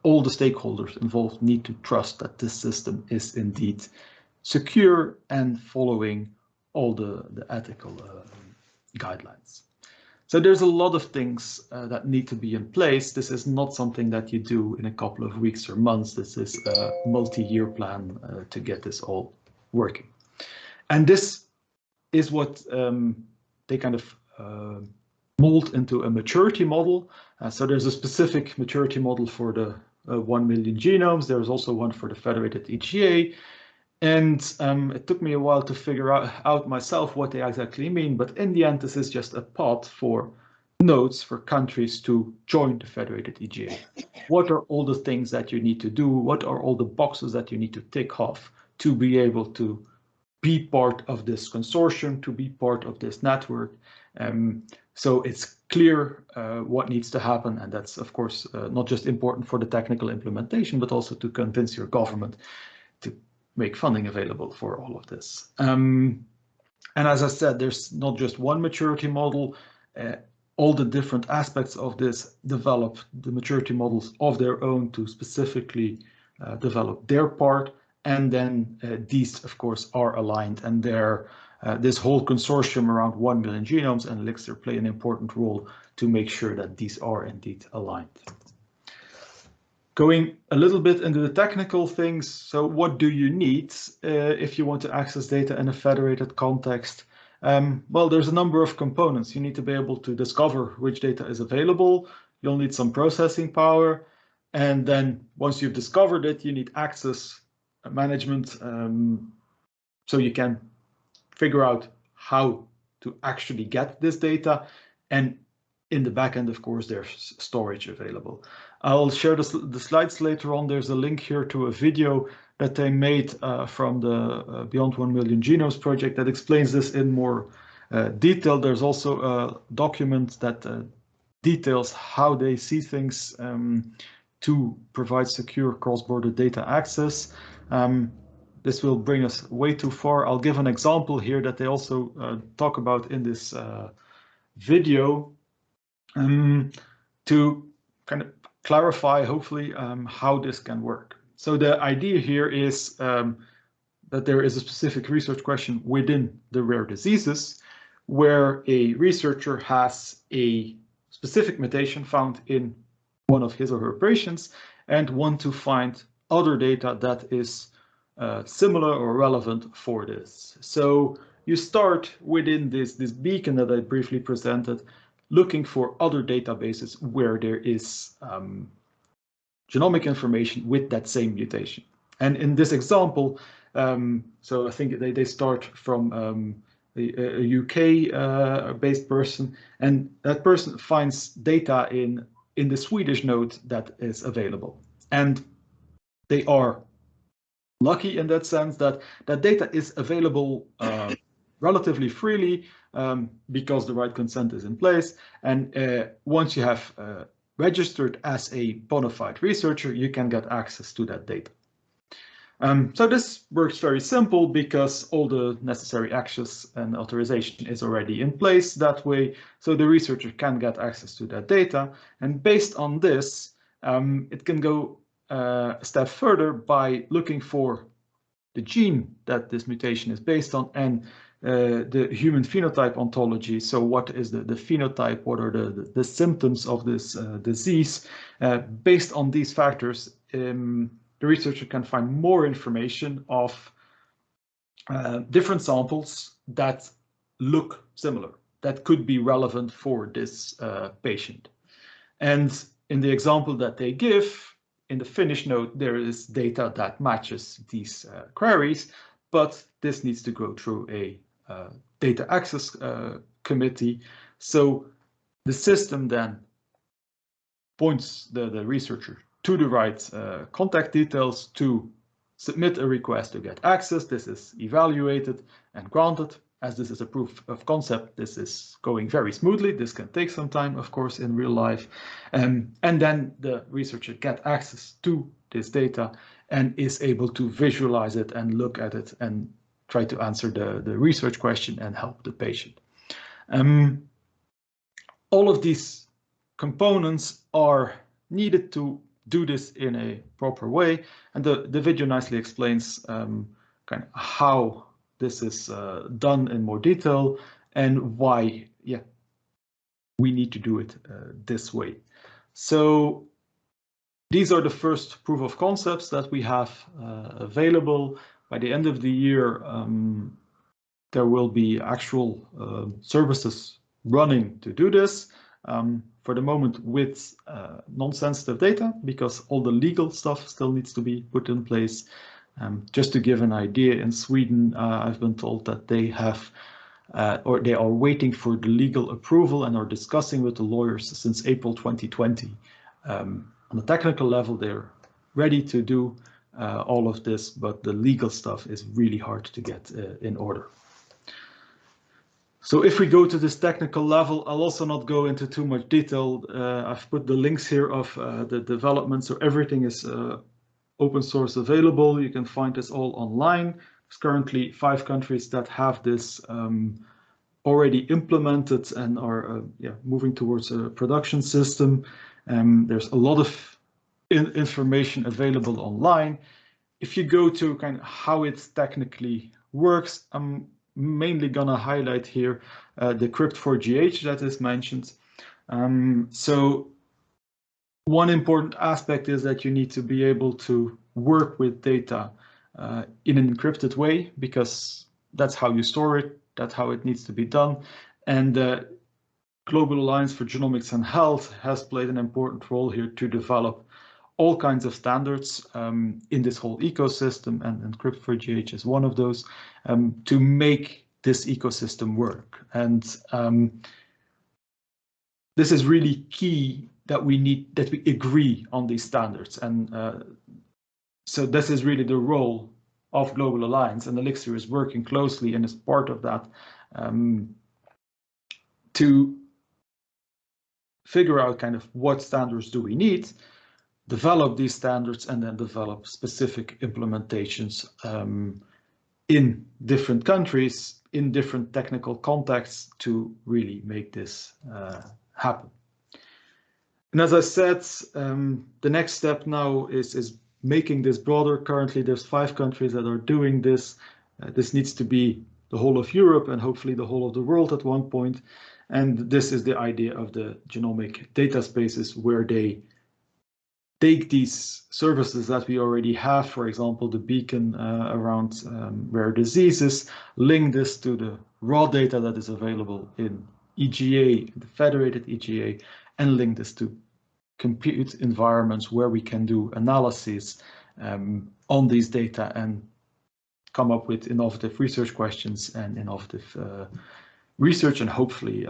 all the stakeholders involved need to trust that this system is indeed secure and following all the ethical guidelines. So there's a lot of things that need to be in place. This is not something that you do in a couple of weeks or months. This is a multi-year plan to get this all working. And this is what they kind of mold into a maturity model. So there's a specific maturity model for the 1 million genomes. There's also one for the federated EGA. And it took me a while to figure out myself what they exactly mean, but in the end, this is just a path for nodes for countries to join the federated EGA. What are all the things that you need to do? What are all the boxes that you need to tick off to be able to be part of this consortium, to be part of this network? So it's clear what needs to happen, and that's of course not just important for the technical implementation, but also to convince your government to make funding available for all of this. And as I said, there's not just one maturity model. All the different aspects of this develop the maturity models of their own to specifically develop their part. And then these, of course, are aligned, and this whole consortium around 1 million genomes and Elixir play an important role to make sure that these are indeed aligned. Going a little bit into the technical things, so what do you need if you want to access data in a federated context? Well, there's a number of components. You need to be able to discover which data is available. You'll need some processing power. And then once you've discovered it, you need access management, so you can figure out how to actually get this data. And in the backend, of course, there's storage available. I'll share the slides later on. There's a link here to a video that they made from the Beyond 1 Million Genomes project that explains this in more detail. There's also a document that details how they see things to provide secure cross-border data access. This will bring us way too far. I'll give an example here that they also talk about in this video to kind of clarify, hopefully, how this can work. So the idea here is that there is a specific research question within the rare diseases where a researcher has a specific mutation found in one of his or her patients and want to find other data that is similar or relevant for this. So you start within this beacon that I briefly presented, looking for other databases where there is genomic information with that same mutation. And in this example, so I think they start from a UK-based person, and that person finds data in the Swedish node that is available. And they are lucky in that sense that that data is available relatively freely because the right consent is in place. And once you have registered as a bona fide researcher, you can get access to that data. So this works very simple because all the necessary access and authorization is already in place that way. So the researcher can get access to that data. And based on this, it can go a step further by looking for the gene that this mutation is based on and the human phenotype ontology. So what is the phenotype? What are the symptoms of this disease? Based on these factors, the researcher can find more information of different samples that look similar, that could be relevant for this patient. And in the example that they give, in the Finnish node, there is data that matches these queries, but this needs to go through a data access committee. So the system then points the researcher to the right contact details to submit a request to get access. This is evaluated and granted. As this is a proof of concept, this is going very smoothly. This can take some time, of course, in real life. And then the researcher gets access to this data and is able to visualize it and look at it and try to answer the research question and help the patient. All of these components are needed to do this in a proper way. And the video nicely explains kind of how this is done in more detail and why, we need to do it this way. So these are the first proof of concepts that we have available. By the end of the year, there will be actual services running to do this. For the moment with non-sensitive data, because all the legal stuff still needs to be put in place. Just to give an idea, in Sweden, I've been told that they have, or they are waiting for the legal approval and are discussing with the lawyers since April 2020. On the technical level, they're ready to do all of this, but the legal stuff is really hard to get in order. So if we go to this technical level, I'll also not go into too much detail. I've put the links here of the development, so everything is open source available. You can find this all online. There's currently 5 countries that have this already implemented and are moving towards a production system. There's a lot of information available online. If you go to kind of how it technically works, I'm mainly gonna highlight here the crypt4gh that is mentioned. So one important aspect is that you need to be able to work with data in an encrypted way, because that's how you store it, that's how it needs to be done. And the Global Alliance for Genomics and Health has played an important role here to develop all kinds of standards in this whole ecosystem, and crypt4gh is one of those, to make this ecosystem work. And this is really key that we agree on these standards. And so this is really the role of Global Alliance, and Elixir is working closely and is part of that to figure out kind of what standards do we need, develop these standards, and then develop specific implementations in different countries, in different technical contexts to really make this happen. And as I said, the next step now is making this broader. Currently, there's 5 countries that are doing this. This needs to be the whole of Europe and hopefully the whole of the world at one point. And this is the idea of the genomic data spaces, where they take these services that we already have, for example, the beacon around rare diseases, link this to the raw data that is available in EGA, the federated EGA, and link this to compute environments where we can do analysis on these data and come up with innovative research questions and innovative research, and hopefully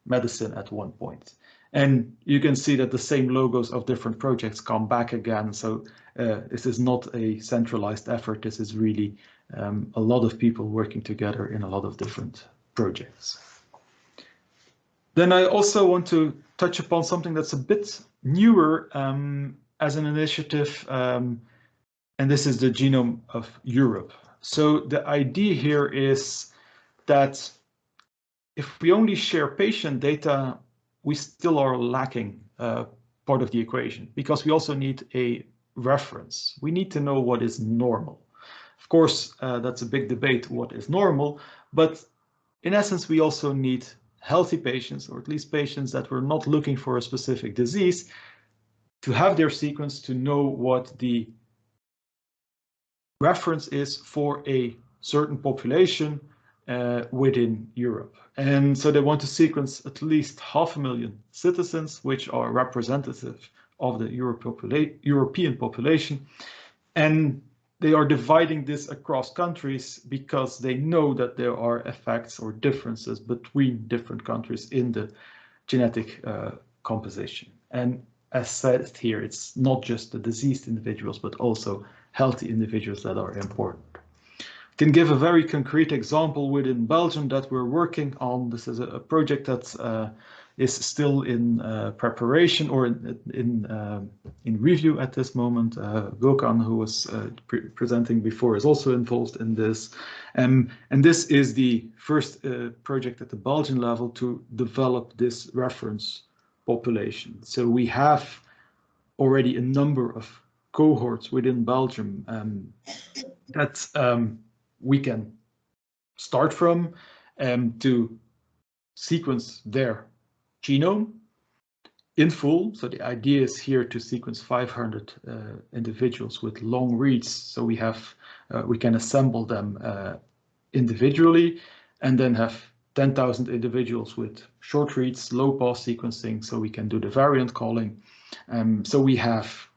medicine at one point. And you can see that the same logos of different projects come back again. So this is not a centralized effort. This is really a lot of people working together in a lot of different projects. Then I also want to touch upon something that's a bit newer as an initiative, and this is the Genome of Europe. So the idea here is that if we only share patient data, we still are lacking part of the equation, because we also need a reference. We need to know what is normal. Of course, that's a big debate, what is normal, but in essence, we also need healthy patients, or at least patients that were not looking for a specific disease, to have their sequence to know what the reference is for a certain population within Europe. And so they want to sequence at least 500,000 citizens, which are representative of the European population. And they are dividing this across countries because they know that there are effects or differences between different countries in the genetic composition. And as said here, it's not just the diseased individuals, but also healthy individuals that are important. I can give a very concrete example within Belgium that we're working on. This is a project that is still in preparation or in review at this moment. Gokhan, who was presenting before, is also involved in this. And this is the first project at the Belgian level to develop this reference population. So we have already a number of cohorts within Belgium that we can start from to sequence their genome in full. So the idea is here to sequence 500 individuals with long reads. So we can assemble them individually, and then have 10,000 individuals with short reads, low pass sequencing, so we can do the variant calling. So we have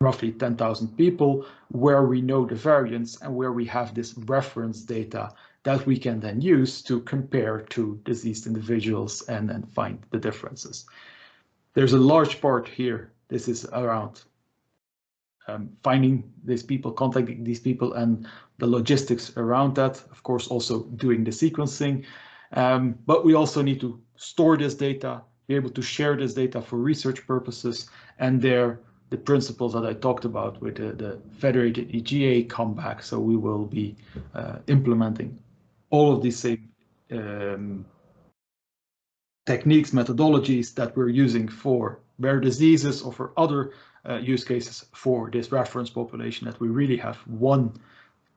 roughly 10,000 people where we know the variants and where we have this reference data that we can then use to compare to diseased individuals and then find the differences. There's a large part here. This is around finding these people, contacting these people, and the logistics around that. Of course, also doing the sequencing. But we also need to store this data, be able to share this data for research purposes, and the principles that I talked about with the federated EGA come back. So we will be implementing all of these same techniques, methodologies that we're using for rare diseases or for other use cases for this reference population, that we really have one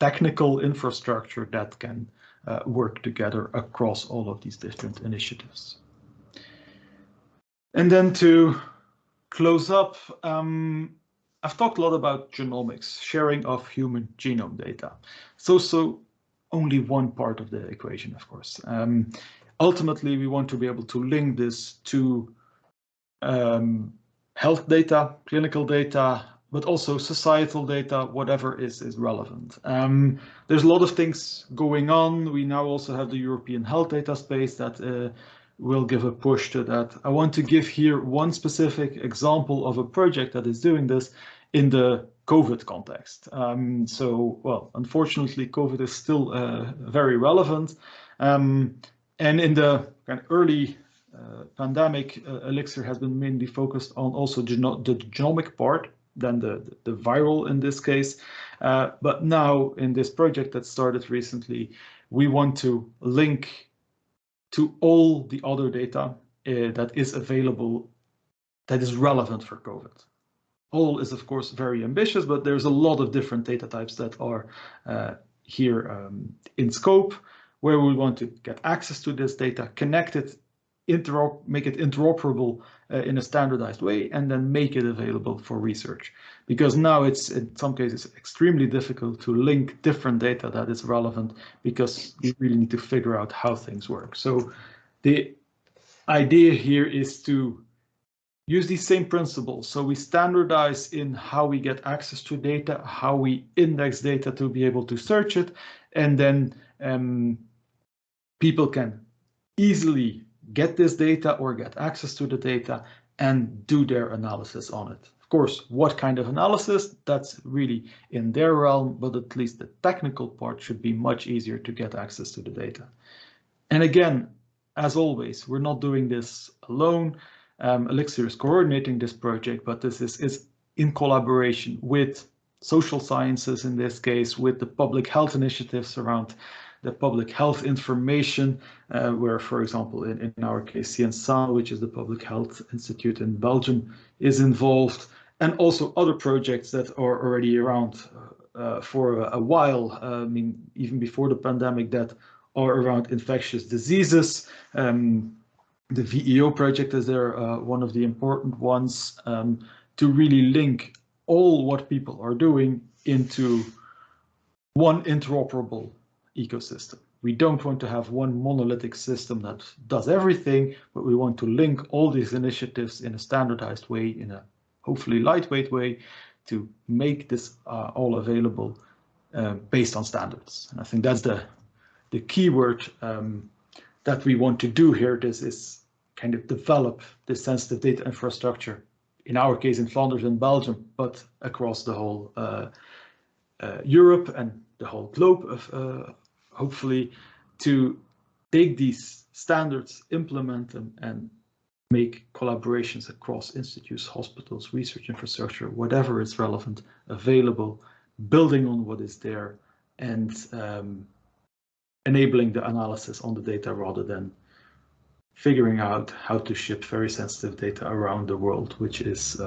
technical infrastructure that can work together across all of these different initiatives. And then to close up, I've talked a lot about genomics, sharing of human genome data. So only one part of the equation, of course. Ultimately, we want to be able to link this to health data, clinical data, but also societal data, whatever is relevant. There's a lot of things going on. We now also have the European health data space that will give a push to that. I want to give here one specific example of a project that is doing this in the COVID context. Well, unfortunately, COVID is still very relevant. And in the kind of early pandemic, Elixir has been mainly focused on also the genomic part, than the viral in this case. But now in this project that started recently, we want to link to all the other data that is available that is relevant for COVID. All is of course very ambitious, but there's a lot of different data types that are here in scope, where we want to get access to this data, connect it, make it interoperable in a standardized way, and then make it available for research. Because now it's in some cases extremely difficult to link different data that is relevant, because you really need to figure out how things work. So the idea here is to use these same principles. So we standardize in how we get access to data, how we index data to be able to search it, and then people can easily get this data or get access to the data and do their analysis on it. Of course, what kind of analysis, that's really in their realm, but at least the technical part should be much easier to get access to the data. And again, as always, we're not doing this alone. Elixir is coordinating this project, but this is in collaboration with social sciences, in this case, with the public health initiatives around the public health information, where, for example, in our case, CNSA, which is the Public Health Institute in Belgium, is involved, and also other projects that are already around for a while, I mean, even before the pandemic, that are around infectious diseases. The VEO project is there, one of the important ones, to really link all what people are doing into one interoperable ecosystem. We don't want to have one monolithic system that does everything, but we want to link all these initiatives in a standardized way, in a hopefully lightweight way, to make this all available based on standards. And I think that's the keyword that we want to do here. This is kind of develop this sensitive data infrastructure, in our case in Flanders and Belgium, but across the whole Europe and the whole globe, of hopefully, to take these standards, implement them, and make collaborations across institutes, hospitals, research infrastructure, whatever is relevant, available, building on what is there, and enabling the analysis on the data rather than figuring out how to ship very sensitive data around the world, which is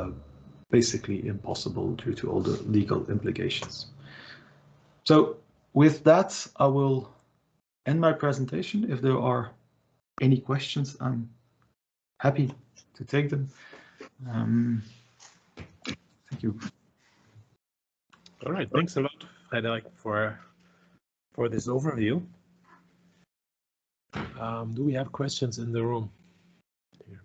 basically impossible due to all the legal implications. So with that, I will end my presentation. If there are any questions, I'm happy to take them. Thank you. All right, thanks a lot, Frederik, for this overview. Do we have questions in the room? Here.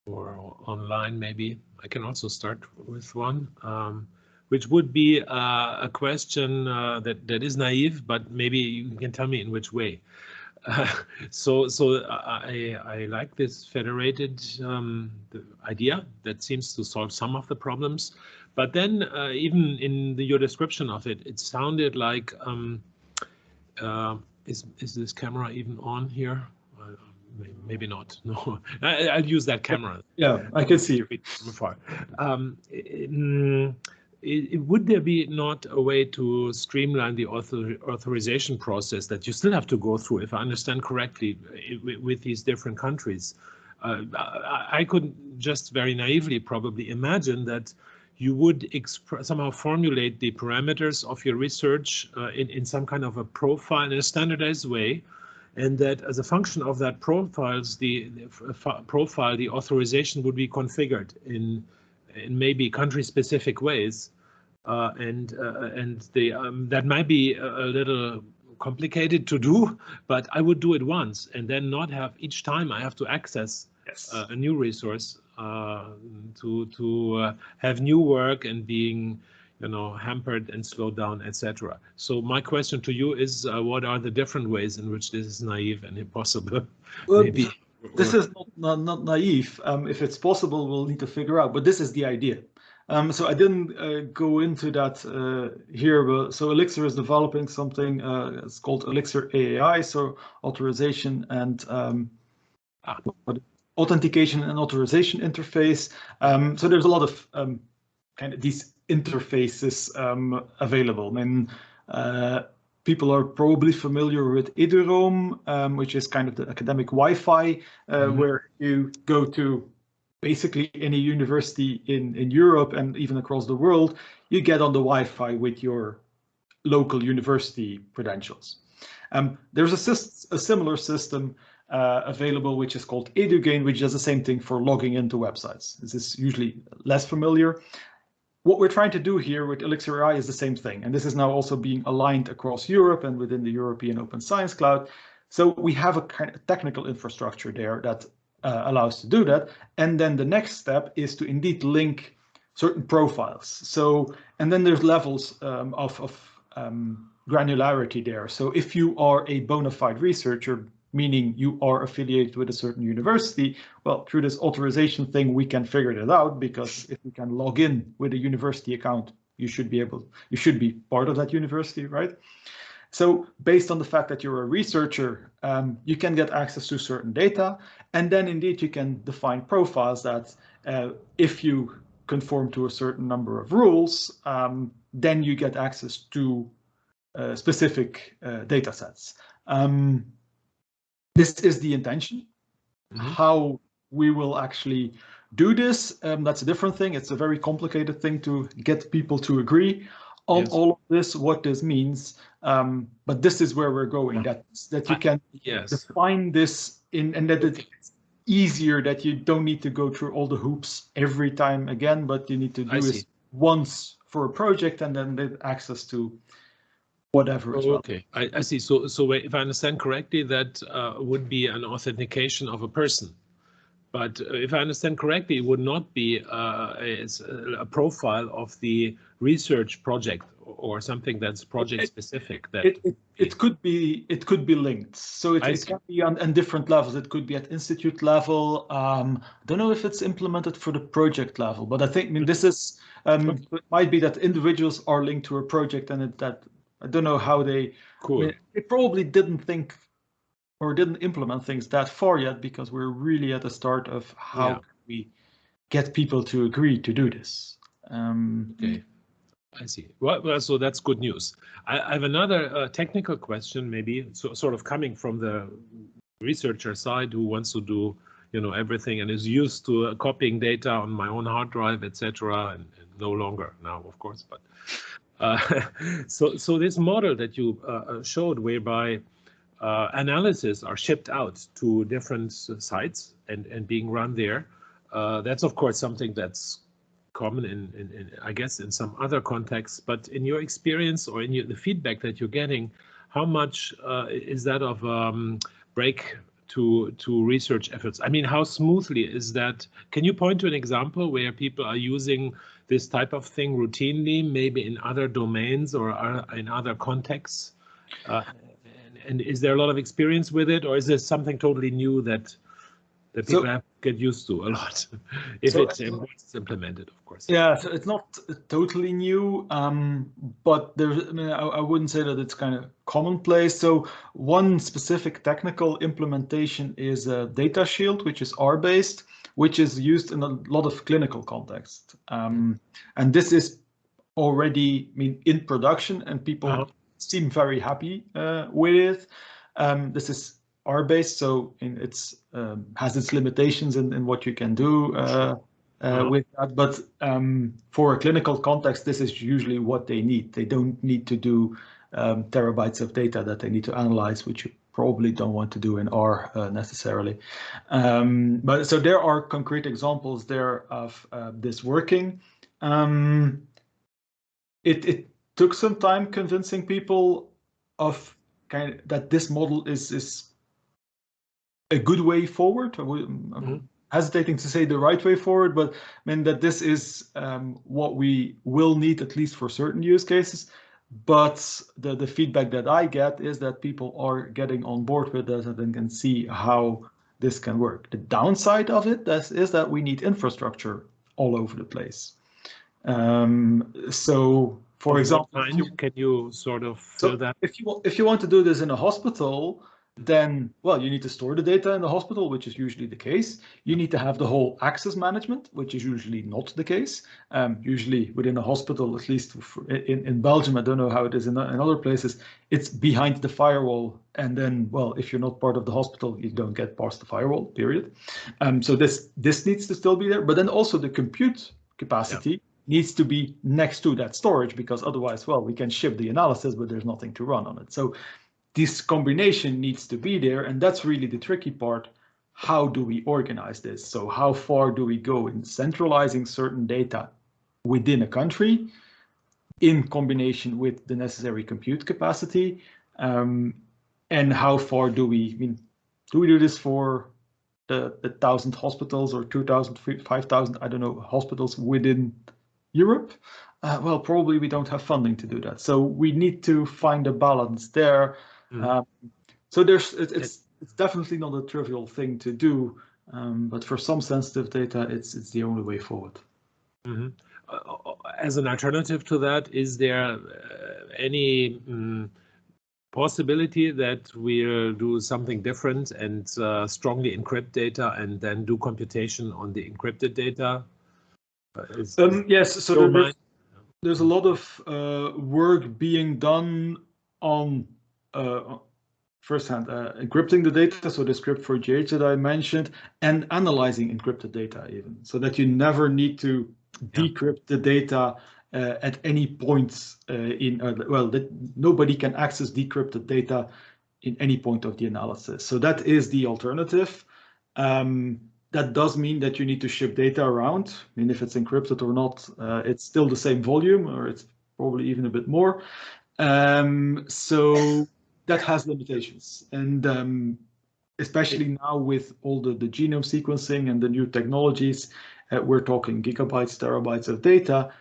Or online, maybe? I can also start with one, which would be a question that is naive, but maybe you can tell me in which way. So I like this federated the idea that seems to solve some of the problems, but then even in your description of it, it sounded like is this camera even on here? Maybe not. No, I'll use that camera. Yeah, I can see you. Before. Would there be not a way to streamline the authorization process that you still have to go through, if I understand correctly, with these different countries? I could just very naively probably imagine that you would somehow formulate the parameters of your research in some kind of a profile in a standardized way, and that as a function of that profile, the authorization would be configured in maybe country-specific ways, and that might be a little complicated to do, but I would do it once and then not have each time I have to access a new resource to have new work and being, hampered and slowed down, etc. So my question to you is, what are the different ways in which this is naive and impossible? Maybe. This is not naive. If it's possible, we'll need to figure out. But this is the idea. So I didn't go into that here. But, so Elixir is developing something. It's called Elixir AI. So authorization and authentication and authorization interface. So there's a lot of kind of these interfaces available. I mean, people are probably familiar with Eduroam, which is kind of the academic Wi-Fi, where you go to basically any university in Europe and even across the world. You get on the Wi-Fi with your local university credentials. There's a similar system available, which is called EduGain, which does the same thing for logging into websites. This is usually less familiar. What we're trying to do here with Elixir AI is the same thing, and this is now also being aligned across Europe and within the European Open Science Cloud. So we have a kind of technical infrastructure there that allows to do that, and then the next step is to indeed link certain profiles. So, and then there's levels of granularity there. So if you are a bona fide researcher, meaning you are affiliated with a certain university, well, through this authorization thing, we can figure that out, because if you can log in with a university account, you should be part of that university, right? So based on the fact that you're a researcher, you can get access to certain data, and then indeed you can define profiles that if you conform to a certain number of rules, then you get access to specific data sets. This is the intention. How we will actually do this, that's a different thing. It's a very complicated thing to get people to agree on all of this, what this means. But this is where we're going, that you can define this and that it's easier, that you don't need to go through all the hoops every time again, but you need to do this once for a project and then get access to whatever as well. Okay, I see. So if I understand correctly, that would be an authentication of a person. But if I understand correctly, it would not be a profile of the research project or something that's project specific. It could be linked. So it can be on different levels. It could be at institute level. I don't know if it's implemented for the project level, but I think this is it might be that individuals are linked to a project, and that I don't know how they. Cool. They probably didn't think or didn't implement things that far yet, because we're really at the start of how can we get people to agree to do this. Okay, I see. Well, so that's good news. I have another technical question, maybe sort of coming from the researcher side, who wants to do everything and is used to copying data on my own hard drive, etc., and no longer now, of course. But so this model that you showed, whereby analysis are shipped out to different sites and being run there. That's of course something that's common in I guess in some other contexts. But in your experience or in the feedback that you're getting, how much is that of break to research efforts? I mean, how smoothly is that? Can you point to an example where people are using this type of thing routinely, maybe in other domains or in other contexts? And is there a lot of experience with it, or is this something totally new that people have to get used to a lot if it's implemented, of course? Yeah, so it's not totally new, but there's. I mean, I wouldn't say that it's kind of commonplace. So one specific technical implementation is a data shield, which is R-based, which is used in a lot of clinical context, and this is already, in production, and people seem very happy with it. This is R-based, so it's has its limitations in what you can do with that. But for a clinical context, this is usually what they need. They don't need to do terabytes of data that they need to analyze, which you probably don't want to do in R necessarily. But so there are concrete examples there of this working. It took some time convincing people of that this model is a good way forward. hesitating to say the right way forward, but I mean that this is what we will need, at least for certain use cases. But the feedback that I get is that people are getting on board with this and can see how this can work. The downside of it is that we need infrastructure all over the place. So, for example, can you sort of fill that? If you want to do this in a hospital, then, well, you need to store the data in the hospital, which is usually the case. You need to have the whole access management, which is usually not the case. Usually within a hospital, at least in Belgium, I don't know how it is in other places, it's behind the firewall. And then, well, if you're not part of the hospital, you don't get past the firewall, period. So this needs to still be there. But then also the compute capacity needs to be next to that storage, because otherwise, well, we can ship the analysis, but there's nothing to run on it. So this combination needs to be there, and that's really the tricky part. How do we organize this? So how far do we go in centralizing certain data within a country in combination with the necessary compute capacity? And how far do we do this for the 1,000 hospitals or 2,000, 5,000, I don't know, hospitals within Europe? Well, probably we don't have funding to do that. So we need to find a balance there. So it's definitely not a trivial thing to do, but for some sensitive data, it's the only way forward. As an alternative to that, is there any possibility that we'll do something different and strongly encrypt data and then do computation on the encrypted data? Yes, so there's a lot of work being done on firsthand encrypting the data, so the script4GH that I mentioned, and analyzing encrypted data even, so that you never need to decrypt the data at any point that nobody can access decrypted data in any point of the analysis. So that is the alternative. That does mean that you need to ship data around. I mean, if it's encrypted or not, it's still the same volume, or it's probably even a bit more. So that has limitations. And especially now with all the genome sequencing and the new technologies, we're talking gigabytes, terabytes of data.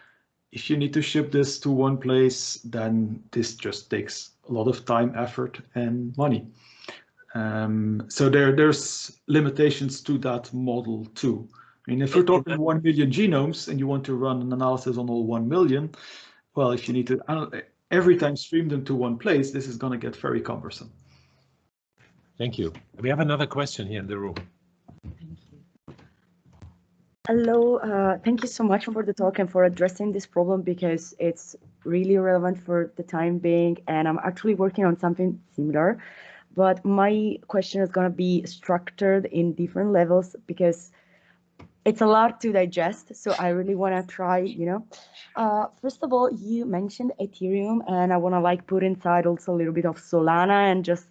If you need to ship this to one place, then this just takes a lot of time, effort, and money. So there's limitations to that model too. I mean, if you're talking 1 million genomes and you want to run an analysis on all 1 million, well, if you need to every time stream them to one place, this is going to get very cumbersome. Thank you. We have another question here in the room. Thank you. Hello, thank you so much for the talk and for addressing this problem, because it's really relevant for the time being, and I'm actually working on something similar. But my question is going to be structured in different levels, because it's a lot to digest. So I really want to try, first of all, you mentioned Ethereum, and I want to put inside also a little bit of Solana, and just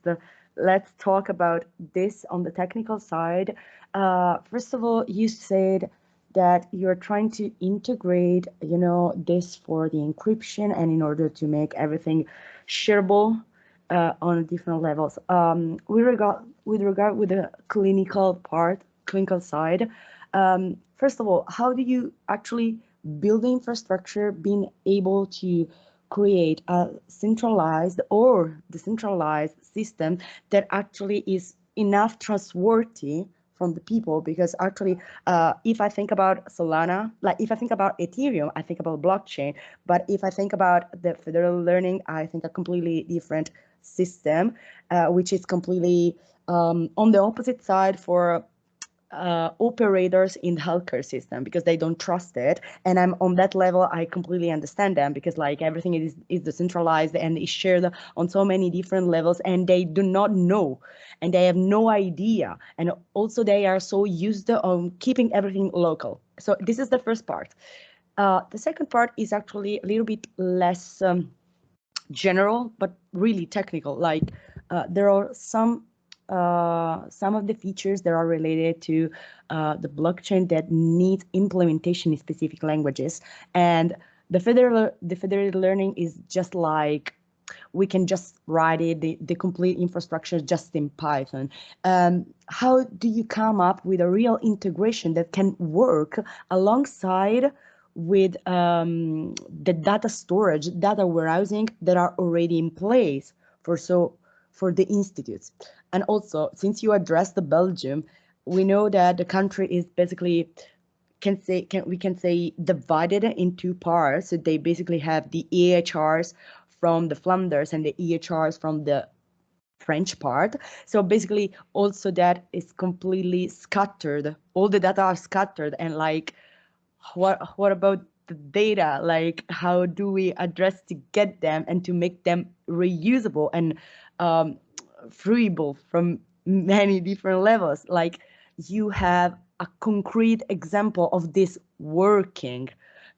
let's talk about this on the technical side. First of all, you said that you're trying to integrate, this for the encryption, and in order to make everything shareable on different levels. With regard with the clinical side, first of all, how do you actually build the infrastructure, being able to create a centralized or decentralized system that actually is enough trustworthy from the people? Because actually, if I think about Solana, if I think about Ethereum, I think about blockchain. But if I think about the federal learning, I think a completely different system, which is completely on the opposite side for operators in the healthcare system, because they don't trust it. And I'm on that level, I completely understand them, because everything is decentralized and is shared on so many different levels, and they do not know, and they have no idea. And also they are so used on keeping everything local. So this is the first part. The second part is actually a little bit less general, but really technical. There are some of the features that are related to the blockchain that need implementation in specific languages, and the federated learning is just we can just write it, the complete infrastructure just in Python. How do you come up with a real integration that can work alongside with the data storage, data warehousing that are already in place for the institutes? And also, since you addressed the Belgium, we know that the country is basically we can say divided in two parts. So they basically have the EHRs from the Flanders and the EHRs from the French part. So basically also that is completely scattered. All the data are scattered, and like what about the data? Like how do we address to get them and to make them reusable and fruitable from many different levels? Like you have a concrete example of this working,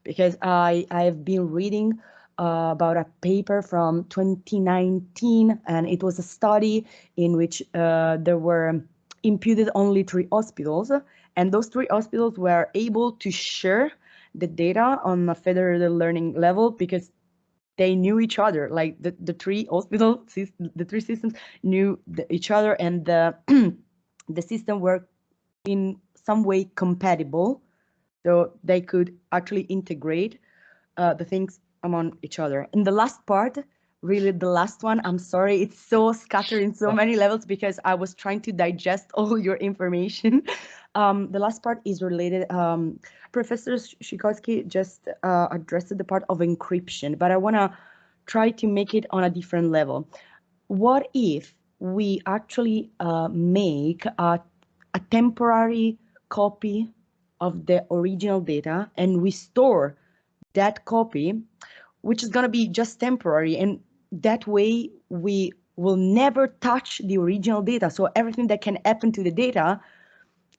because I have been reading about a paper from 2019, and it was a study in which there were imputed only 3 hospitals, and those 3 hospitals were able to share the data on a federated learning level because they knew each other. Like the 3 hospitals, the 3 systems knew each other, and the system were in some way compatible, so they could actually integrate the things among each other. And the last part, really the last one, I'm sorry, it's so scattered in so many levels because I was trying to digest all your information. The last part is related, Professor Shikowski just addressed the part of encryption, but I wanna try to make it on a different level. What if we actually make a temporary copy of the original data, and we store that copy, which is going to be just temporary, and that way we will never touch the original data. So everything that can happen to the data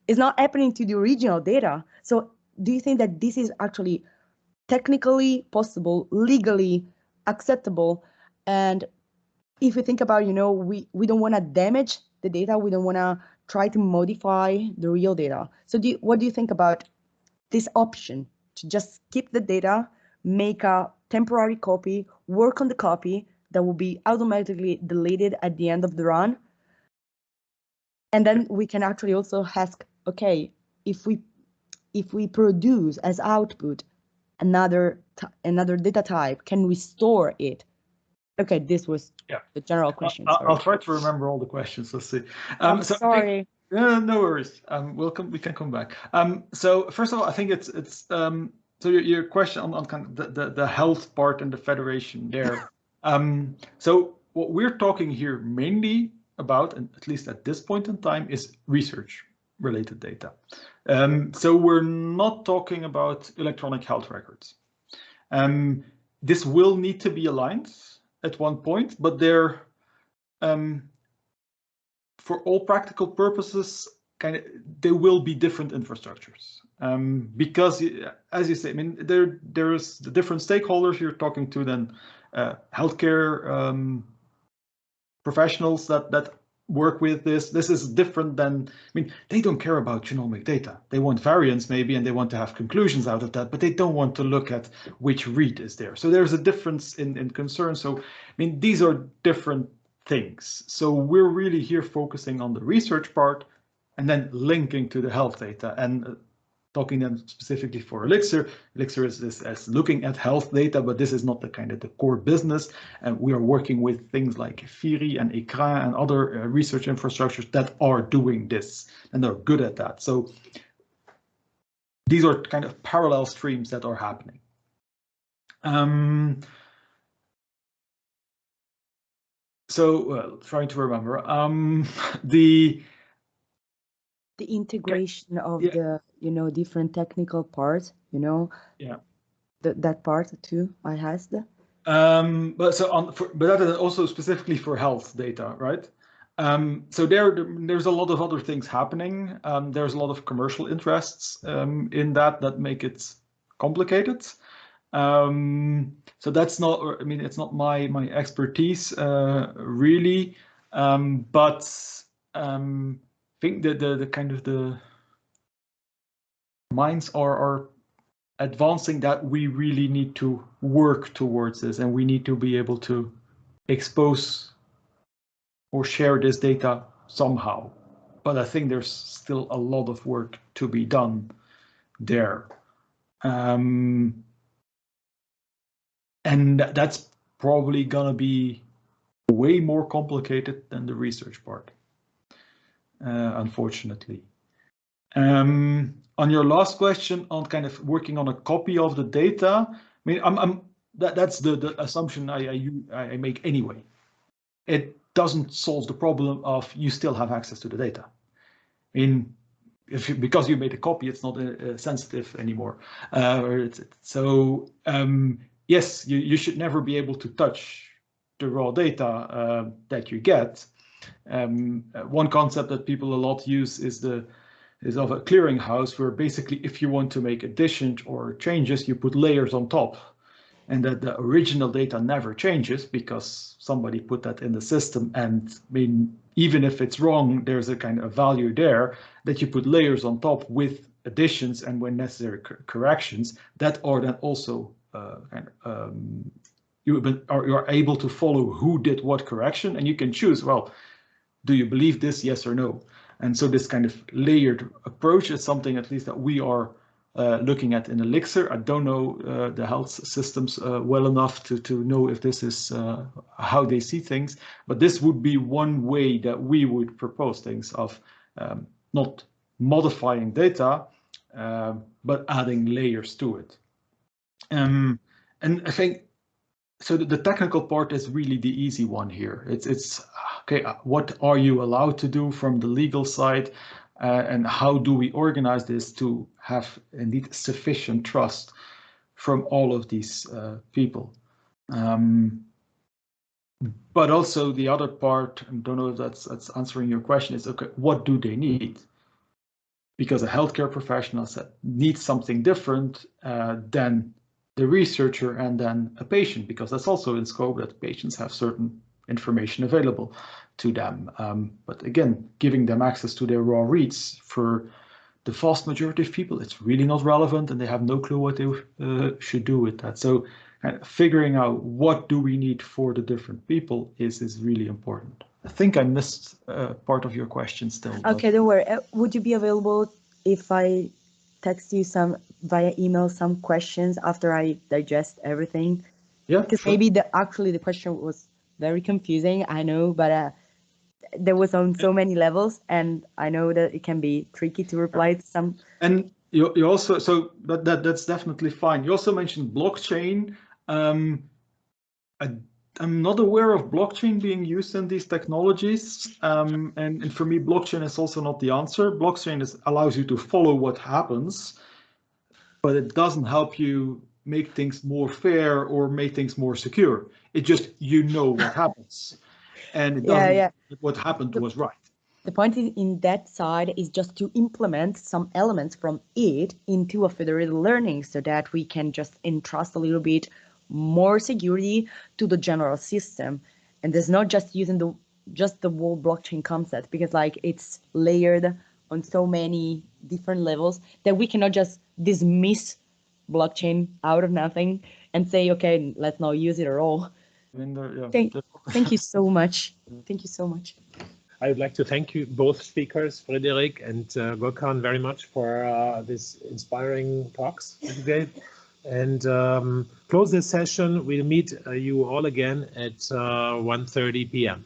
is not happening to the original data. So do you think that this is actually technically possible, legally acceptable? And if we think about, we don't want to damage the data, we don't want to try to modify the real data. So what do you think about this option to just keep the data, make a temporary copy, work on the copy that will be automatically deleted at the end of the run? And then we can actually also ask, okay, if we produce as output another data type, can we store it? Okay, this was the general question. I'll try to remember all the questions. Let's see. I'm sorry. No worries. We can come back. So first of all, I think it's so your question on kind of the health part and the federation there. So what we're talking here mainly about, and at least at this point in time, is research related data. So we're not talking about electronic health records. This will need to be aligned at one point, but they're for all practical purposes, they will be different infrastructures, because, as you say, I mean, there's the different stakeholders you're talking to, then healthcare professionals that work with this. This is different than, I mean, they don't care about genomic data. They want variants maybe, and they want to have conclusions out of that, but they don't want to look at which read is there. So there's a difference in concern. So, I mean, these are different things. So we're really here focusing on the research part and then linking to the health data, and talking then specifically for Elixir. Elixir is looking at health data, but this is not the kind of the core business. And we are working with things like Firi and Ecran and other research infrastructures that are doing this, and they're good at that. So these are kind of parallel streams that are happening. So trying to remember the integration of the different technical parts, that part too I asked. But that is also specifically for health data, right? So there's a lot of other things happening. There's a lot of commercial interests in that make it complicated. So that's not, I mean, it's not my expertise really, but I think that the kind of the minds are advancing that we really need to work towards this, and we need to be able to expose or share this data somehow. But I think there's still a lot of work to be done there. And that's probably gonna be way more complicated than the research part, unfortunately. On your last question on kind of working on a copy of the data, I mean, that's the assumption I make anyway. It doesn't solve the problem of you still have access to the data. I mean, because you made a copy, it's not sensitive anymore. Yes, you should never be able to touch the raw data that you get. One concept that people a lot use is of a clearinghouse, where basically if you want to make additions or changes, you put layers on top, and that the original data never changes because somebody put that in the system. And I mean, even if it's wrong, there's a kind of value there that you put layers on top with additions and when necessary corrections that are then also you are able to follow who did what correction, and you can choose, well, do you believe this, yes or no? And so this kind of layered approach is something at least that we are looking at in Elixir. I don't know the health systems well enough to know if this is how they see things, but this would be one way that we would propose things of not modifying data, but adding layers to it. And I think, so the technical part is really the easy one here. It's okay, what are you allowed to do from the legal side? And how do we organize this to have indeed sufficient trust from all of these people? But also the other part, I don't know if that's answering your question, is okay, what do they need? Because a healthcare professional needs something different than the researcher and then a patient, because that's also in scope that patients have certain information available to them. But again, giving them access to their raw reads, for the vast majority of people, it's really not relevant and they have no clue what they should do with that. So figuring out what do we need for the different people is really important. I think I missed part of your question still. Okay, don't worry. Would you be available if I text you via email some questions after I digest everything? Yeah, because sure. maybe actually the question was very confusing, I know, but there was on so many levels, and I know that it can be tricky to reply to some. And you also, so that's definitely fine. You also mentioned blockchain. I'm not aware of blockchain being used in these technologies. And for me, blockchain is also not the answer. Blockchain allows you to follow what happens, but it doesn't help you make things more fair or make things more secure. It just, you know what happens. And it doesn't, what happened was right. The point in that side is just to implement some elements from it into a federated learning so that we can just entrust a little bit more security to the general system. And there's not just using just the whole blockchain concept, because like it's layered on so many different levels that we cannot just dismiss blockchain out of nothing and say, okay, let's not use it at all. I mean, Thank you so much. Thank you so much. I would like to thank you, both speakers, Frederik and Gokhan, very much for this inspiring talks today. And close this session. We'll meet you all again at 1:30 p.m.